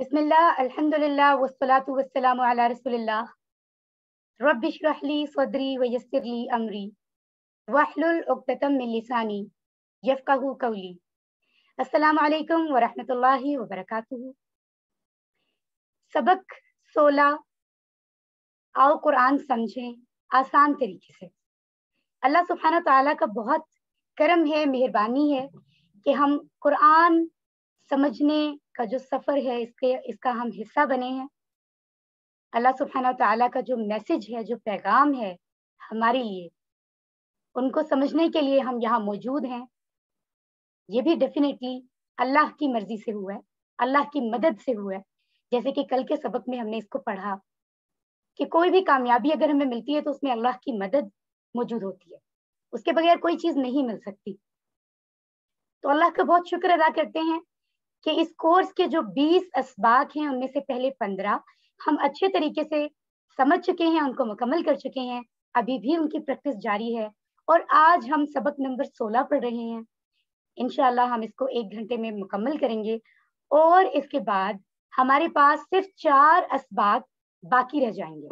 بسم اللہ الحمدللہ والصلاة والسلام علی رسول اللہ رب اشرح لی صدری ویسر لی امری واحلل عقدۃ من لسانی یفقہوا قولی۔ السلام علیکم ورحمۃ اللہ وبرکاتہ۔ سبق 16، آؤ قرآن سمجھیں آسان طریقے سے۔ اللہ سبحانہ تعالیٰ کا بہت کرم ہے، مہربانی ہے کہ ہم قرآن سمجھنے کا جو سفر ہے اس کا ہم حصہ بنے ہیں۔ اللہ سبحانہ تعالیٰ کا جو میسج ہے، جو پیغام ہے ہمارے لیے، ان کو سمجھنے کے لیے ہم یہاں موجود ہیں۔ یہ بھی ڈیفینیٹلی اللہ کی مرضی سے ہوا ہے، اللہ کی مدد سے ہوا ہے۔ جیسے کہ کل کے سبق میں ہم نے اس کو پڑھا کہ کوئی بھی کامیابی اگر ہمیں ملتی ہے تو اس میں اللہ کی مدد موجود ہوتی ہے، اس کے بغیر کوئی چیز نہیں مل سکتی۔ تو اللہ کا بہت شکر ادا کرتے ہیں کہ اس کورس کے جو 20 اسباق ہیں ان میں سے پہلے 15 ہم اچھے طریقے سے سمجھ چکے ہیں، ان کو مکمل کر چکے ہیں۔ ابھی بھی ان کی پریکٹس جاری ہے اور آج ہم سبق نمبر 16 پڑھ رہے ہیں۔ انشاءاللہ ہم اس کو 1 گھنٹے میں مکمل کریں گے اور اس کے بعد ہمارے پاس صرف 4 اسباق باقی رہ جائیں گے۔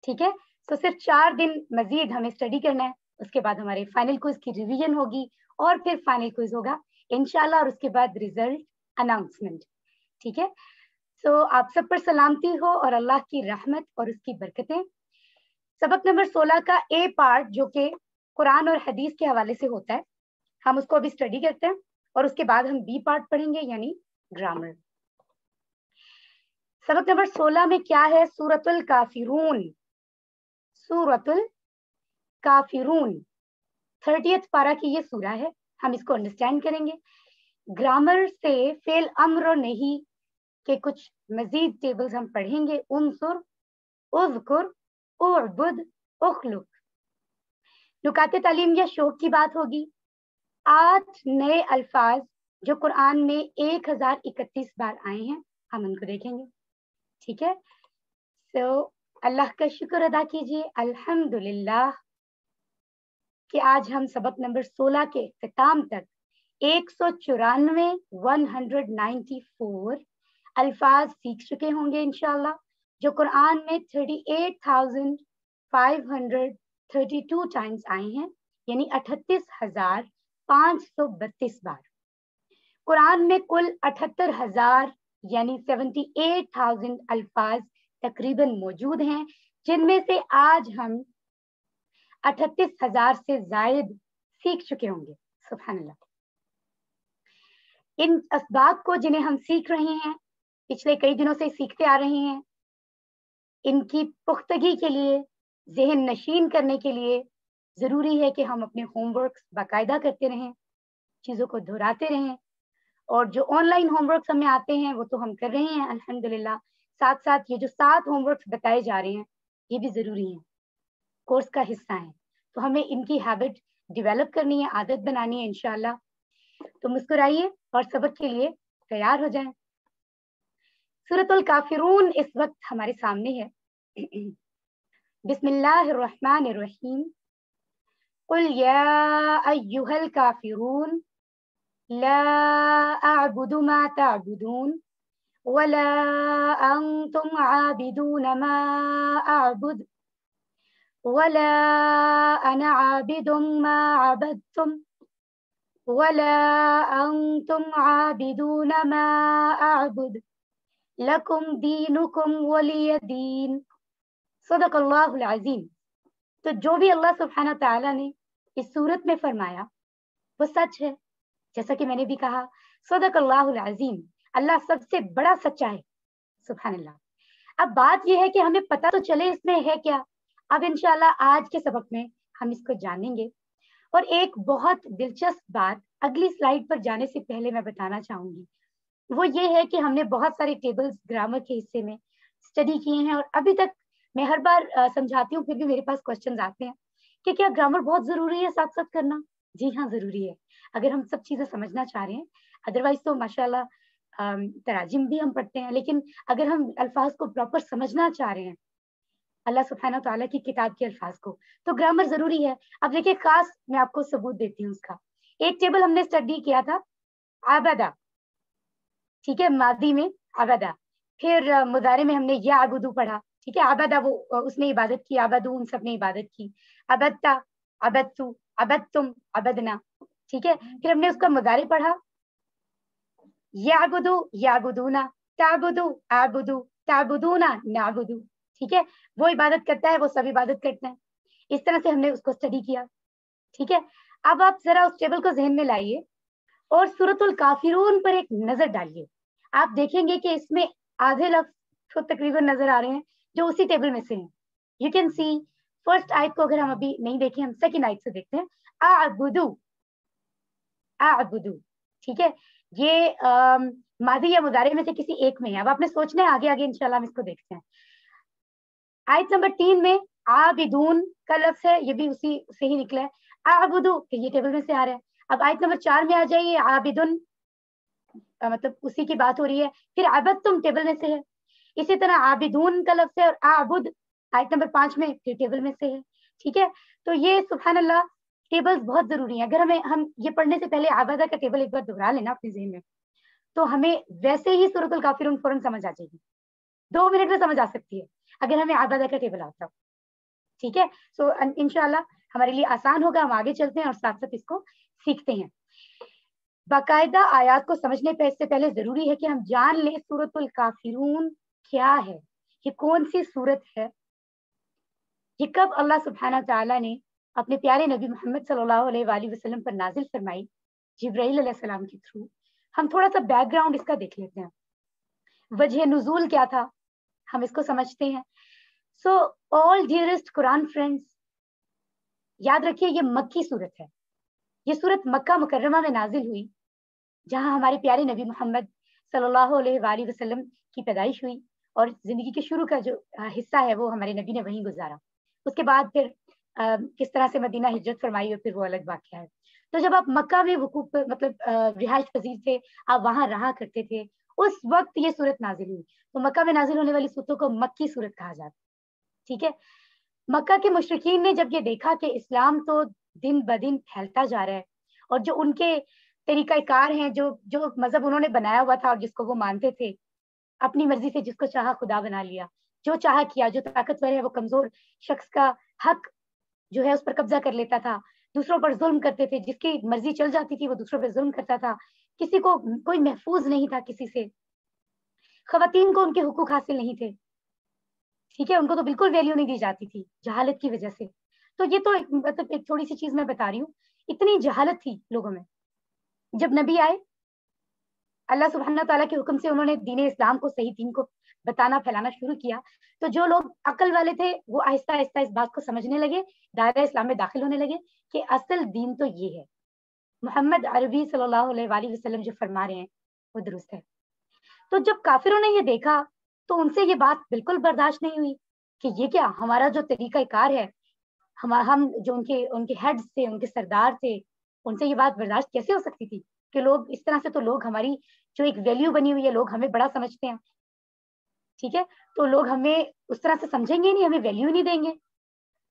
ٹھیک ہے، تو صرف 4 دن مزید ہمیں اسٹڈی کرنا ہے، اس کے بعد ہمارے فائنل کوئز کی ریویژن ہوگی اور پھر فائنل کوئز ہوگا انشاءاللہ، اور اس کے بعد ریزلٹ اناؤنسمنٹ۔ ٹھیک ہے، سو آپ سب پر سلامتی ہو اور اللہ کی رحمت اور اس کی برکتیں۔ سبق نمبر 16 کا اے پارٹ جو کہ قرآن اور حدیث کے حوالے سے ہوتا ہے، ہم اس کو ابھی اسٹڈی کرتے ہیں اور اس کے بعد ہم بی پارٹ پڑھیں گے یعنی گرامر۔ سبق نمبر 16 میں کیا ہے؟ سورۃ الکافرون۔ سورۃ الکافرون 30th پارہ کی یہ سورہ ہے، ہم اس کو انڈرسٹینڈ کریں گے۔ گرامر سے فعل امر نہیں کہ کچھ مزید ٹیبلز ہم پڑھیں گے، انصر، اذکر، اعبد، اخلق۔ نکات تعلیم یا شوق کی بات ہوگی۔ 8 نئے الفاظ جو قرآن میں 1031 بار آئے ہیں، ہم ان کو دیکھیں گے۔ ٹھیک ہے، سو اللہ کا شکر ادا کیجیے الحمدللہ کہ آج ہم سبق نمبر 16 کے اختتام تک 194 الفاظ سیکھ چکے ہوں گے انشاءاللہ، جو قرآن میں 38,532 ٹائمز آئے ہیں، یعنی 38,532 بار۔ قرآن میں کل 78,000 یعنی 78,000 الفاظ تقریباً موجود ہیں، جن میں سے آج ہم 38,000 سے زائد سیکھ چکے ہوں گے۔ سبحان اللہ۔ ان اسباق کو جنہیں ہم سیکھ رہے ہیں، پچھلے کئی دنوں سے سیکھتے آ رہے ہیں، ان کی پختگی کے لیے، ذہن نشین کرنے کے لیے ضروری ہے کہ ہم اپنے ہوم ورکس باقاعدہ کرتے رہیں، چیزوں کو دہراتے رہیں، اور جو آن لائن ہوم ورکس ہمیں آتے ہیں وہ تو ہم کر رہے ہیں الحمدللہ۔ ساتھ ساتھ یہ جو 7 ہوم ورکس بتائے جا رہے ہیں یہ بھی ضروری ہیں، کورس کا حصہ ہیں، تو ہمیں ان کی ہیبٹ ڈیولپ کرنی ہے، عادت بنانی ہے انشاءاللہ۔ تو مسکرائیے اور سبق کے لیے تیار ہو جائیں۔ سورۃ الکافرون اس وقت ہمارے سامنے ہے۔ بسم اللہ الرحمن الرحیم۔ قل یا ایھا الکافرون لا اعبد ما تعبدون ولا انتم عابدون ما اعبد ولا انا عابد ما عبدتم ولا انتم عابدون ما اعبد لکم دینکم ولی دین۔ صدق اللہ العظیم۔ تو جو بھی اللہ سبحانہ تعالیٰ نے اس صورت میں فرمایا وہ سچ ہے، جیسا کہ میں نے بھی کہا صدق اللہ العظیم، اللہ سب سے بڑا سچا ہے، سبحان اللہ۔ اب بات یہ ہے کہ ہمیں پتہ تو چلے اس میں ہے کیا۔ اب انشاءاللہ آج کے سبق میں ہم اس کو جانیں گے، اور ایک بہت دلچسپ بات اگلی سلائیڈ پر جانے سے پہلے میں بتانا چاہوں گی، وہ یہ ہے کہ ہم نے بہت سارے ٹیبلز گرامر کے حصے میں اسٹڈی کیے ہیں، اور ابھی تک میں ہر بار سمجھاتی ہوں، پھر بھی میرے پاس کوشچنز آتے ہیں کہ کیا گرامر بہت ضروری ہے ساتھ ساتھ کرنا؟ جی ہاں ضروری ہے، اگر ہم سب چیزیں سمجھنا چاہ رہے ہیں۔ ادروائز تو ماشاءاللہ تراجم بھی ہم پڑھتے ہیں، لیکن اگر ہم الفاظ کو پراپر سمجھنا چاہ رہے ہیں، اللہ سبحانہ تعالیٰ کی کتاب کے الفاظ کو، تو گرامر ضروری ہے۔ اب دیکھیں، خاص میں آپ کو ثبوت دیتی ہوں اس کا۔ ایک ٹیبل ہم نے اسٹڈی کیا تھا عبدہ، ٹھیک ہے، ماضی میں عبدا. پھر مضارع میں ہم نے یعبدو پڑھا. ٹھیک ہے, عبدا وہ اس نے عبادت کی, عبدو ان سب نے عبادت کی, عبدتا, عبدتو, عبدتم, عبدنا. ٹھیک ہے, پھر ہم نے اس کا مضارع پڑھا, یعبدو یعبدونا, تعبدو اعبدو, تعبدونا نعبدو. ٹھیک ہے, وہ عبادت کرتا ہے, وہ سب عبادت کرتے ہیں. اس طرح سے ہم نے اس کو اسٹڈی کیا. ٹھیک ہے, اب آپ ذرا اس ٹیبل کو ذہن میں لائیے اور سورۃ الکافرون پر ایک نظر ڈالیے. آپ دیکھیں گے کہ اس میں آدھے لفظ تو تقریباً نظر آ رہے ہیں جو اسی ٹیبل میں سے ہیں. یو کین سی فرسٹ آیت کو اگر ہم ابھی نہیں دیکھیں, ہم سیکنڈ آیت سے دیکھتے ہیں. اعبدو, اعبدو. ٹھیک ہے, یہ ماضی یا مضارع میں سے کسی ایک میں ہے. اب آپ نے سوچنا ہے, آگے آگے انشاءاللہ ہم اس کو دیکھتے ہیں. آیت نمبر 3 میں عابدون کا لفظ ہے, یہ بھی اسی سے ہی نکلا ہے. اعبدو یہ ٹیبل میں سے آ رہا ہے. اب آیت نمبر 4 میں آ جائیے, عابدن مطلب اسی کی بات ہو رہی ہے. پھر عبدتم ٹیبل میں سے ہے. اسی طرح عابدون کا لفظ ہے اور اعبد آیت نمبر 5 میں پھر ٹیبل میں سے ہے. ٹھیک ہے, تو یہ سبحان اللہ ٹیبلز بہت ضروری ہیں. اگر ہم یہ پڑھنے سے پہلے عبادہ کا ٹیبل ایک بار دہرا لینا اپنے ذہن میں, تو ہمیں ویسے ہی سورۃ الکافرون فوراً سمجھ آ جائے گی. 2 منٹ میں سمجھ آ سکتی ہے اگر ہمیں عبادہ کا ٹیبل آتا ہو. ٹھیک ہے, سو انشاءاللہ ہمارے لیے آسان ہوگا. ہم آگے چلتے ہیں اور ساتھ ساتھ اس کو سیکھتے ہیں. باقاعدہ آیات کو سمجھنے پہ اس سے پہلے ضروری ہے کہ ہم جان لیں سورۃ الکافرون کیا ہے, یہ کون سی سورت ہے, یہ کب اللہ سبحانہ تعالیٰ نے اپنے پیارے نبی محمد صلی اللہ علیہ وآلہ وسلم پر نازل فرمائی جبرائیل علیہ السلام کے تھرو. ہم تھوڑا سا بیک گراؤنڈ اس کا دیکھ لیتے ہیں. وجہ نزول کیا تھا, ہم اس کو سمجھتے ہیں. سو آل ڈیئرسٹ قرآن فرینڈس, یاد رکھیے یہ مکی صورت ہے. یہ صورت مکہ مکرمہ میں نازل ہوئی, جہاں ہمارے پیارے نبی محمد صلی اللہ علیہ وآلہ وسلم کی پیدائش ہوئی اور زندگی کے شروع کا جو حصہ ہے وہ ہمارے نبی نے وہیں گزارا. اس کے بعد پھر کس طرح سے مدینہ ہجرت فرمائی اور پھر وہ الگ واقعہ ہے. تو جب آپ مکہ میں وقوف مطلب رہائش پذیر تھے, آپ وہاں رہا کرتے تھے, اس وقت یہ صورت نازل ہوئی. تو مکہ میں نازل ہونے والی صورتوں کو مکی صورت کہا جاتا. ٹھیک ہے, مکہ کے مشرکین نے جب یہ دیکھا کہ اسلام تو دن بدن پھیلتا جا رہا ہے اور جو ان کے طریقہ کار ہیں, جو مذہب انہوں نے بنایا ہوا تھا اور جس کو وہ مانتے تھے, اپنی مرضی سے جس کو چاہا خدا بنا لیا, جو چاہا کیا, جو طاقتور ہے وہ کمزور شخص کا حق جو ہے اس پر قبضہ کر لیتا تھا, دوسروں پر ظلم کرتے تھے, جس کی مرضی چل جاتی تھی وہ دوسروں پر ظلم کرتا تھا, کسی کو کوئی محفوظ نہیں تھا کسی سے, خواتین کو ان کے حقوق حاصل نہیں تھے. ٹھیک ہے, ان کو تو بالکل ویلیو نہیں دی جاتی تھی جہالت کی وجہ سے. تو یہ تو مطلب ایک تھوڑی سی چیز میں بتا رہی ہوں, اتنی جہالت تھی لوگوں میں. جب نبی آئے, اللہ سبحانہ تعالیٰ کے حکم سے انہوں نے دین اسلام کو, صحیح دین کو بتانا پھیلانا شروع کیا, تو جو لوگ عقل والے تھے وہ آہستہ آہستہ اس بات کو سمجھنے لگے, دائرہ اسلام میں داخل ہونے لگے کہ اصل دین تو یہ ہے, محمد عربی صلی اللہ علیہ وآلہ وسلم جو فرما رہے ہیں وہ درست ہے. تو جب کافروں نے یہ دیکھا تو ان سے یہ بات بالکل برداشت نہیں ہوئی کہ یہ کیا, ہمارا جو طریقہ کار ہے, ہم جو ان کے ہیڈز تھے, ان کے سردار تھے, ان سے یہ بات برداشت کیسے ہو سکتی تھی کہ لوگ اس طرح سے, تو لوگ ہماری جو ایک ویلیو بنی ہوئی ہے, لوگ ہمیں بڑا سمجھتے ہیں. ٹھیک ہے, تو لوگ ہمیں اس طرح سے سمجھیں گے نہیں, ہمیں ویلیو نہیں دیں گے.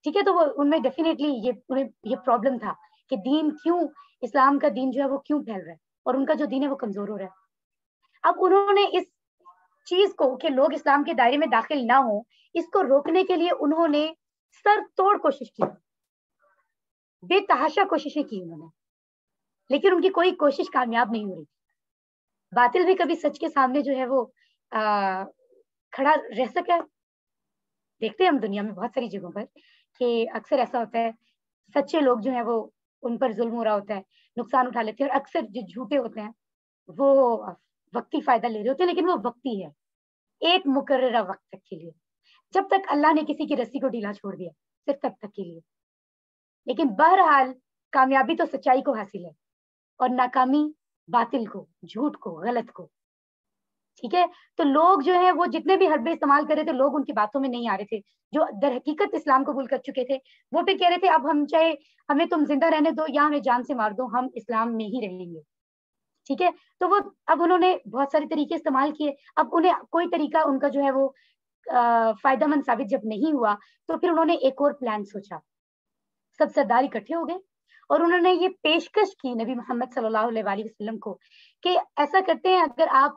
ٹھیک ہے, تو وہ ان میں ڈیفینیٹلی یہ پرابلم تھا کہ دین کیوں, اسلام کا دین جو ہے وہ کیوں پھیل رہا ہے اور ان کا جو دین ہے وہ کمزور ہو رہا ہے. اب انہوں نے اس چیز کو کہ لوگ اسلام کے دائرے میں داخل نہ ہوں, اس کو روکنے کے لیے انہوں نے سر توڑ کوشش کی, بے تحاشا کوششیں کی انہوں نے, لیکن ان کی کوئی کوشش کامیاب نہیں ہو رہی. باطل بھی کبھی سچ کے سامنے جو ہے وہ کھڑا رہ سکا ہے. دیکھتے ہیں ہم دنیا میں بہت ساری جگہوں پر کہ اکثر ایسا ہوتا ہے, سچے لوگ جو ہیں وہ, ان پر ظلم ہو رہا ہوتا ہے, نقصان اٹھا لیتے ہیں, اور اکثر جو جھوٹے ہوتے ہیں وہ وقتی فائدہ لے رہے ہوتے ہیں, لیکن وہ وقتی ہے, ایک مقررہ وقت تک کے لیے, جب تک اللہ نے کسی کی رسی کو ڈھیلا چھوڑ دیا صرف تب تک کے لیے. لیکن بہرحال کامیابی تو سچائی کو حاصل ہے اور ناکامی باطل کو, جھوٹ کو, غلط کو. ٹھیک ہے, تو لوگ جو ہیں وہ جتنے بھی حربے استعمال کر رہے تھے, لوگ ان کی باتوں میں نہیں آ رہے تھے. جو در حقیقت اسلام قبول کر چکے تھے وہ پھر کہہ رہے تھے اب ہم چاہے ہمیں تم زندہ رہنے دو یا ہمیں جان سے مار دو, ہم اسلام میں ہی رہیں گے. ٹھیک ہے, تو وہ اب انہوں نے بہت سارے طریقے استعمال کیے. اب انہیں کوئی طریقہ ان کا جو ہے وہ فائدہ مند ثابت جب نہیں ہوا, تو پھر انہوں نے ایک اور پلان سوچا. سب سردار اکٹھے ہو گئے اور انہوں نے یہ پیشکش کی نبی محمد صلی اللہ علیہ وآلہ وسلم کو کہ ایسا کرتے ہیں, اگر آپ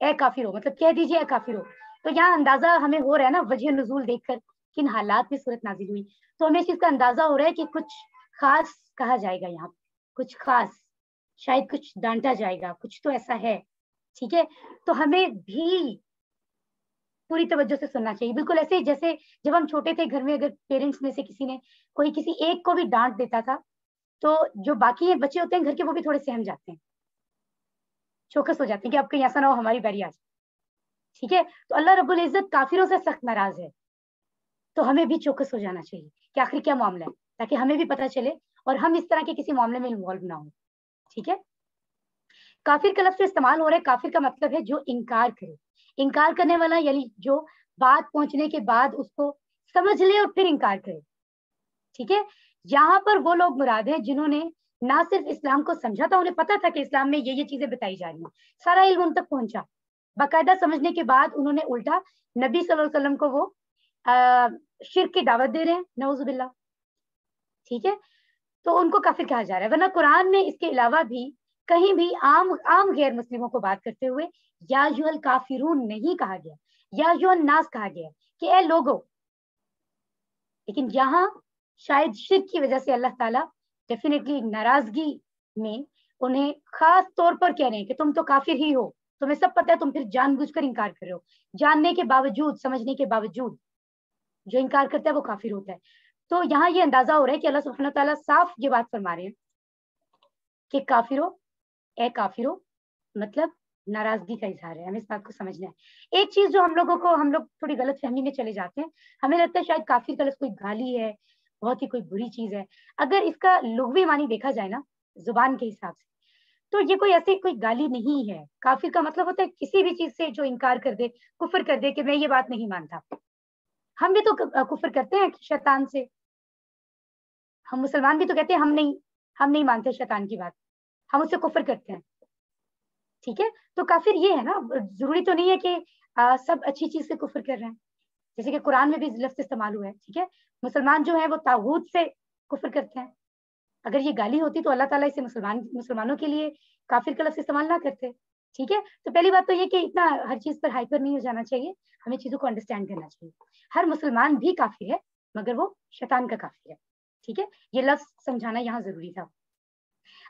اے کافرو مطلب کہہ دیجیے اے کافرو. تو یہاں اندازہ ہمیں ہو رہا ہے نا وجہ نزول دیکھ کر کن حالات میں صورت نازل ہوئی, تو ہمیں اس چیز کا اندازہ ہو رہا ہے کہ کچھ خاص کہا جائے گا یہاں پہ, کچھ خاص, شاید کچھ ڈانٹا جائے گا, کچھ تو ایسا ہے. ٹھیک ہے, تو ہمیں بھی پوری توجہ سے سننا چاہیے, بالکل ایسے ہی جیسے جب ہم چھوٹے تھے گھر میں اگر پیرنٹس میں سے کسی نے کوئی کسی ایک کو بھی ڈانٹ دیتا تھا تو جو باقی بچے ہوتے ہیں گھر کے وہ بھی تھوڑے سہم جاتے ہیں, چوکس ہو جاتے ہیں کہ اب کہیں ایسا نہ ہو ہماری باری آ جائے. ٹھیک ہے, تو اللہ رب العزت کافروں سے سخت ناراض ہے, تو ہمیں بھی چوکس ہو جانا چاہیے کہ آخر کیا معاملہ ہے, تاکہ ہمیں بھی پتہ چلے اور ہم اس طرح کے کسی معاملے میں انوالو نہ ہو. ٹھیک ہے, کافر کا لفظ جو استعمال ہو رہا ہے, کافر کا مطلب ہے جو انکار کرے. انکار کرنے والا یعنی جو بات پہنچنے کے بعد اس کو سمجھ لے اور پھر انکار کرے. ٹھیک ہے, یہاں پر وہ لوگ مراد ہیں جنہوں نے نہ صرف اسلام کو سمجھا تھا, انہیں پتا تھا کہ اسلام میں یہ چیزیں بتائی جا رہی ہیں, سارا علم ان تک پہنچا, باقاعدہ سمجھنے کے بعد انہوں نے الٹا نبی صلی اللہ علیہ وسلم کو وہ شرک کی دعوت دے رہے ہیں, نعوذ باللہ. ٹھیک ہے, تو ان کو کافر کہا جا رہا ہے. ورنہ قرآن میں اس کے علاوہ بھی کہیں بھی عام غیر مسلموں کو بات کرتے ہوئے یا ایھا الکافرون نہیں کہا گیا, یا ایھا الناس کہا گیا کہ اے لوگو. لیکن یہاں شاید شرک کی وجہ سے اللہ تعالیٰ ڈیفینیٹلی ناراضگی میں انہیں خاص طور پر کہہ رہے ہیں کہ تم تو کافر ہی ہو, تمہیں سب پتہ ہے, تم پھر جان بوجھ کر انکار کر رہے ہو. جاننے کے باوجود, سمجھنے کے باوجود جو انکار کرتا ہے وہ کافر ہوتا ہے. تو یہاں یہ اندازہ ہو رہا ہے کہ اللہ سبحانہ تعالیٰ صاف یہ بات فرما رہے ہیں کہ کافرو, اے کافرو مطلب ناراضگی کا اظہار ہے. ہمیں اس بات کو سمجھنا ہے. ایک چیز جو ہم لوگ تھوڑی غلط فہمی میں چلے جاتے ہیں, ہمیں لگتا ہے شاید کافر کا لفظ کوئی گالی ہے, بہت ہی کوئی بری چیز ہے. اگر اس کا لغوی معنی دیکھا جائے نا زبان کے حساب سے, تو یہ کوئی ایسی کوئی گالی نہیں ہے. کافر کا مطلب ہوتا ہے کسی بھی چیز سے جو انکار کر دے, کفر کر دے کہ میں یہ بات نہیں مانتا. ہم بھی تو کفر کرتے ہیں شیطان سے, ہم مسلمان بھی تو کہتے ہیں ہم نہیں مانتے شیطان کی بات, ہم اس سے کفر کرتے ہیں. ٹھیک ہے, تو کافر یہ ہے نا, ضروری تو نہیں ہے کہ سب اچھی چیز سے کفر کر رہے ہیں, جیسے کہ قرآن میں بھی لفظ استعمال ہوا ہے. ٹھیک ہے, مسلمان جو ہے وہ طاغوت سے کفر کرتے ہیں. اگر یہ گالی ہوتی تو اللہ تعالیٰ اسے مسلمانوں کے لیے کافر کا لفظ استعمال نہ کرتے. ٹھیک ہے, تو پہلی بات تو یہ کہ اتنا ہر چیز پر ہائپر نہیں ہو جانا چاہیے, ہمیں چیزوں کو انڈرسٹینڈ کرنا چاہیے. ہر مسلمان بھی کافر ہے مگر وہ شیطان کا کافر ہے. ٹھیک ہے, یہ لفظ سمجھانا یہاں ضروری تھا.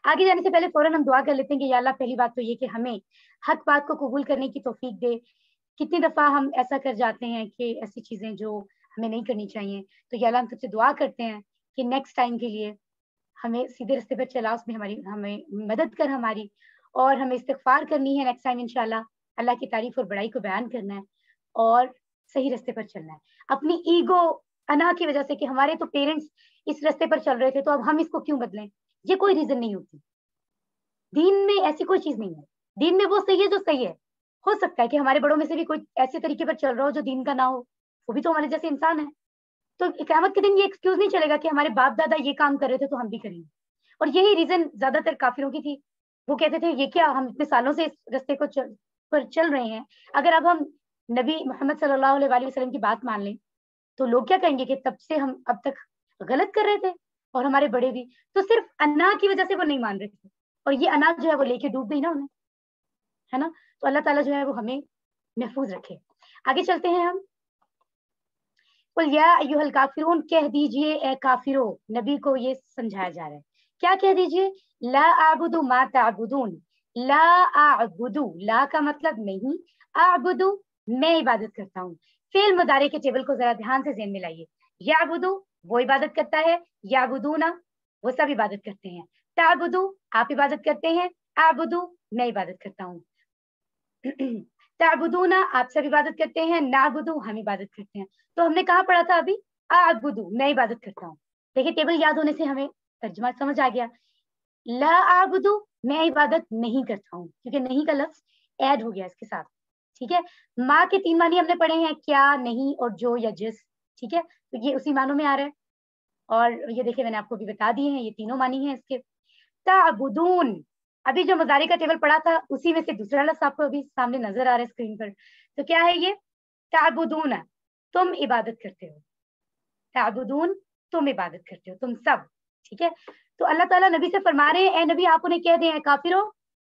آگے جانے سے پہلے فوراً ہم دعا کر لیتے ہیں کہ یا اللہ پہلی بات تو یہ کہ ہمیں حق بات کو قبول کرنے کی توفیق دے. کتنی دفعہ ہم ایسا کر جاتے ہیں کہ ایسی چیزیں جو ہمیں نہیں کرنی چاہیے, تو یا اللہ ہم تجھ سے دعا کرتے ہیں کہ نیکسٹ ٹائم کے لیے ہمیں سیدھے راستے پر چلا, اس میں ہمیں مدد کر ہماری, اور ہمیں استغفار کرنی ہے نیکسٹ ٹائم انشاءاللہ, اللہ کی تعریف اور بڑائی کو بیان کرنا ہے اور صحیح راستے پر چلنا ہے. اپنی ایگو انا کی وجہ سے کہ ہمارے تو پیرنٹس اس راستے پر چل رہے تھے تو اب ہم اس کو کیوں بدلیں, یہ کوئی ریزن نہیں ہوتی. دین میں ایسی کوئی چیز نہیں ہے. دین میں وہ صحیح ہے جو صحیح ہے. ہو سکتا ہے کہ ہمارے بڑوں میں سے بھی کوئی ایسے طریقے پر چل رہا ہو جو دین کا نہ ہو, وہ بھی تو ہمارے جیسے انسان ہے. تو قیامت کے دن یہ ایکسکیوز نہیں چلے گا کہ ہمارے باپ دادا یہ کام کر رہے تھے تو ہم بھی کریں گے. اور یہی ریزن زیادہ تر کافروں کی تھی. وہ کہتے تھے یہ کیا, ہم اتنے سالوں سے اس راستے کو پر چل رہے ہیں, اگر اب ہم نبی محمد صلی اللہ علیہ وسلم کی بات مان لیں تو لوگ کیا کہیں گے کہ تب سے ہم اب تک غلط کر رہے تھے, اور ہمارے بڑے بھی. تو صرف انا کی وجہ سے وہ نہیں مان رہے تھے, اور یہ انا جو ہے وہ لے کے ڈوب گئی نا انہیں, ہے نا. تو اللہ تعالیٰ جو ہے وہ ہمیں محفوظ رکھے. آگے چلتے ہیں ہم. قل یا ایھا الکافرون, کہہ دیجئے اے کافرو. نبی کو یہ سمجھایا جا رہا ہے. کیا کہہ دیجئے؟ لا اعبد ما تعبدون. لا اعبد, لا کا مطلب نہیں, اعبد میں عبادت کرتا ہوں. فعل مضارع کے ٹیبل کو ذرا دھیان سے ذہن میں لائیے. یعبد وہ عبادت کرتا ہے, یعبدون وہ سب عبادت کرتے ہیں, تعبدو آپ عبادت کرتے ہیں, اعبدو میں عبادت کرتا ہوں. تعبدون آپ سب عبادت کرتے ہیں, نعبدو ہم عبادت کرتے ہیں. تو ہم نے کہاں پڑھا تھا ابھی؟ اعبدو میں عبادت کرتا ہوں. دیکھیے ٹیبل یاد ہونے سے ہمیں ترجمہ سمجھ آ گیا. لا اعبدو میں عبادت نہیں کرتا ہوں, کیونکہ نہیں کا لفظ ایڈ ہو گیا اس کے ساتھ. ٹھیک ہے, ماں کے 3 معنی ہم نے پڑھے ہیں, کیا, نہیں اور جو یا جس. ٹھیک ہے, تو یہ اسی معنوں میں آ رہا ہے, اور یہ دیکھیں میں نے آپ کو بھی بتا دیے ہیں, یہ تینوں معنی ہیں اس کے. تعبدون, ابھی جو مضارع کا ٹیبل پڑا تھا اسی میں سے دوسرا لفظ آپ کو ابھی سامنے نظر آ رہا ہے اسکرین پر. تو کیا ہے یہ؟ تعبدون تم عبادت کرتے ہو, تعبدون تم عبادت کرتے ہو, تم سب. ٹھیک ہے, تو اللہ تعالیٰ نبی سے فرما رہے ہیں اے نبی آپ انہیں کہہ دیں اے کافرو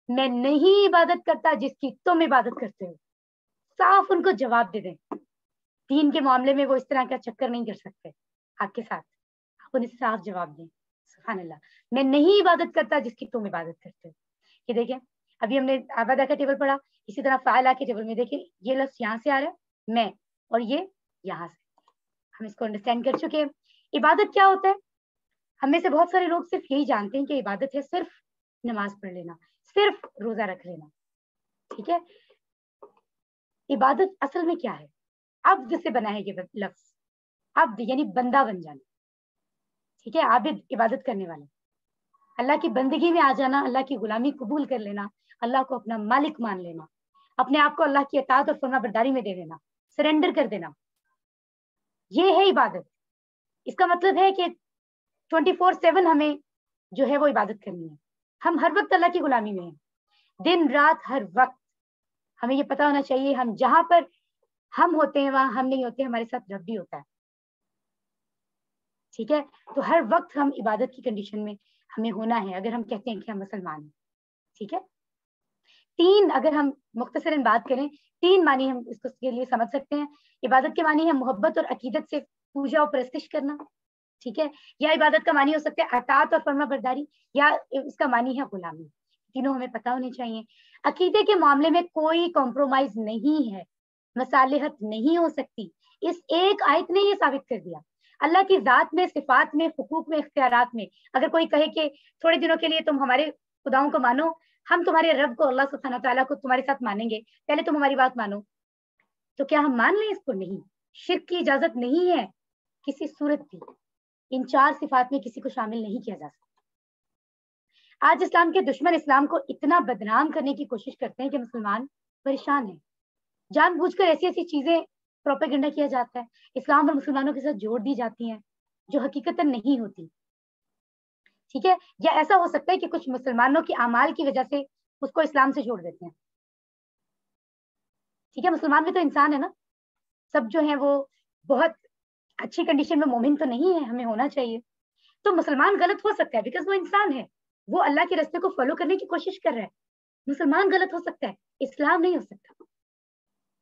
میں نہیں عبادت کرتا جس کی تم عبادت کرتے ہو. صاف ان کو جواب دے دیں. دین کے معاملے میں وہ اس طرح کا چکر نہیں کر سکتے آپ کے ساتھ. آپ انہیں صاف جواب دیں. سبحان اللہ. میں نہیں عبادت کرتا جس کی تم عبادت کرتے ہو. یہ دیکھیں ابھی ہم نے عبادہ کا ٹیبل پڑھا, اسی طرح فعلا کے ٹیبل میں دیکھیں یہ لفظ یہاں سے آ رہا ہے میں, اور یہ یہاں سے. ہم اس کو انڈرسٹینڈ کر چکے ہیں. عبادت کیا ہوتا ہے؟ ہم میں سے بہت سارے لوگ صرف یہی جانتے ہیں کہ عبادت ہے صرف نماز پڑھ لینا, صرف روزہ رکھ لینا. ٹھیک ہے, عبادت اصل میں کیا ہے؟ عبد سے بنا ہے یہ لفظ. عبد یعنی بندہ بن جانا. ٹھیک ہے, عابد عبادت کرنے والا. اللہ کی بندگی میں آ جانا, اللہ کی غلامی قبول کر لینا, اللہ کو اپنا مالک مان لینا, اپنے آپ کو اللہ کی اطاعت اور فرما برداری میں دے دینا, سرنڈر کر دینا. یہ ہے عبادت. اس کا مطلب ہے کہ 24/7 ہمیں جو ہے وہ عبادت کرنی ہے. ہم ہر وقت اللہ کی غلامی میں ہیں, دن رات ہر وقت. ہمیں یہ پتا ہونا چاہیے ہم جہاں پر ہم ہوتے ہیں وہاں ہم نہیں ہوتے, ہمارے ساتھ رب بھی ہوتا ہے. ٹھیک ہے, تو ہر وقت ہم عبادت کی کنڈیشن میں ہمیں ہونا ہے اگر ہم کہتے ہیں کہ ہم مسلمان ہیں. ٹھیک ہے, 3 اگر ہم مختصراً بات کریں, 3 معنی ہم اس کو کے لیے سمجھ سکتے ہیں. عبادت کے معنی ہے محبت اور عقیدت سے پوجا اور پرستش کرنا. ٹھیک ہے, یا عبادت کا معنی ہو سکتا ہے اطاعت اور فرما برداری, یا اس کا معنی ہے غلامی. تینوں ہمیں پتہ ہونے چاہیے. عقیدے کے معاملے میں کوئی کمپرومائز نہیں ہے, مصالحت نہیں ہو سکتی. اس ایک آیت نے یہ ثابت کر دیا. اللہ کی ذات میں, صفات میں, حقوق میں, اختیارات میں اگر کوئی کہے کہ تھوڑے دنوں کے لیے تم ہمارے خداؤں کو مانو, ہم تمہارے رب کو اللہ سبحانہ تعالیٰ کو تمہارے ساتھ مانیں گے, پہلے تم ہماری بات مانو, تو کیا ہم مان لیں اس کو؟ نہیں. شرک کی اجازت نہیں ہے کسی صورت بھی. ان 4 صفات میں کسی کو شامل نہیں کیا جا سکتا. آج اسلام کے دشمن اسلام کو اتنا بدنام کرنے کی کوشش کرتے ہیں کہ مسلمان پریشان ہیں. جان بوجھ کر ایسی ایسی چیزیں پروپیگنڈا کیا جاتا ہے, اسلام اور مسلمانوں کے ساتھ جوڑ دی جاتی ہیں جو حقیقتاً نہیں ہوتی. ٹھیک ہے, یا ایسا ہو سکتا ہے کہ کچھ مسلمانوں کی اعمال کی وجہ سے اس کو اسلام سے جوڑ دیتے ہیں. ٹھیک ہے, مسلمان بھی تو انسان ہے نا, سب جو ہیں وہ بہت اچھی کنڈیشن میں مومن تو نہیں ہے, ہمیں ہونا چاہیے. تو مسلمان غلط ہو سکتا ہے بیکاز وہ انسان ہے, وہ اللہ کے راستے کو فالو کرنے کی کوشش کر رہا ہے. مسلمان غلط ہو سکتا ہے, اسلام نہیں ہو سکتا.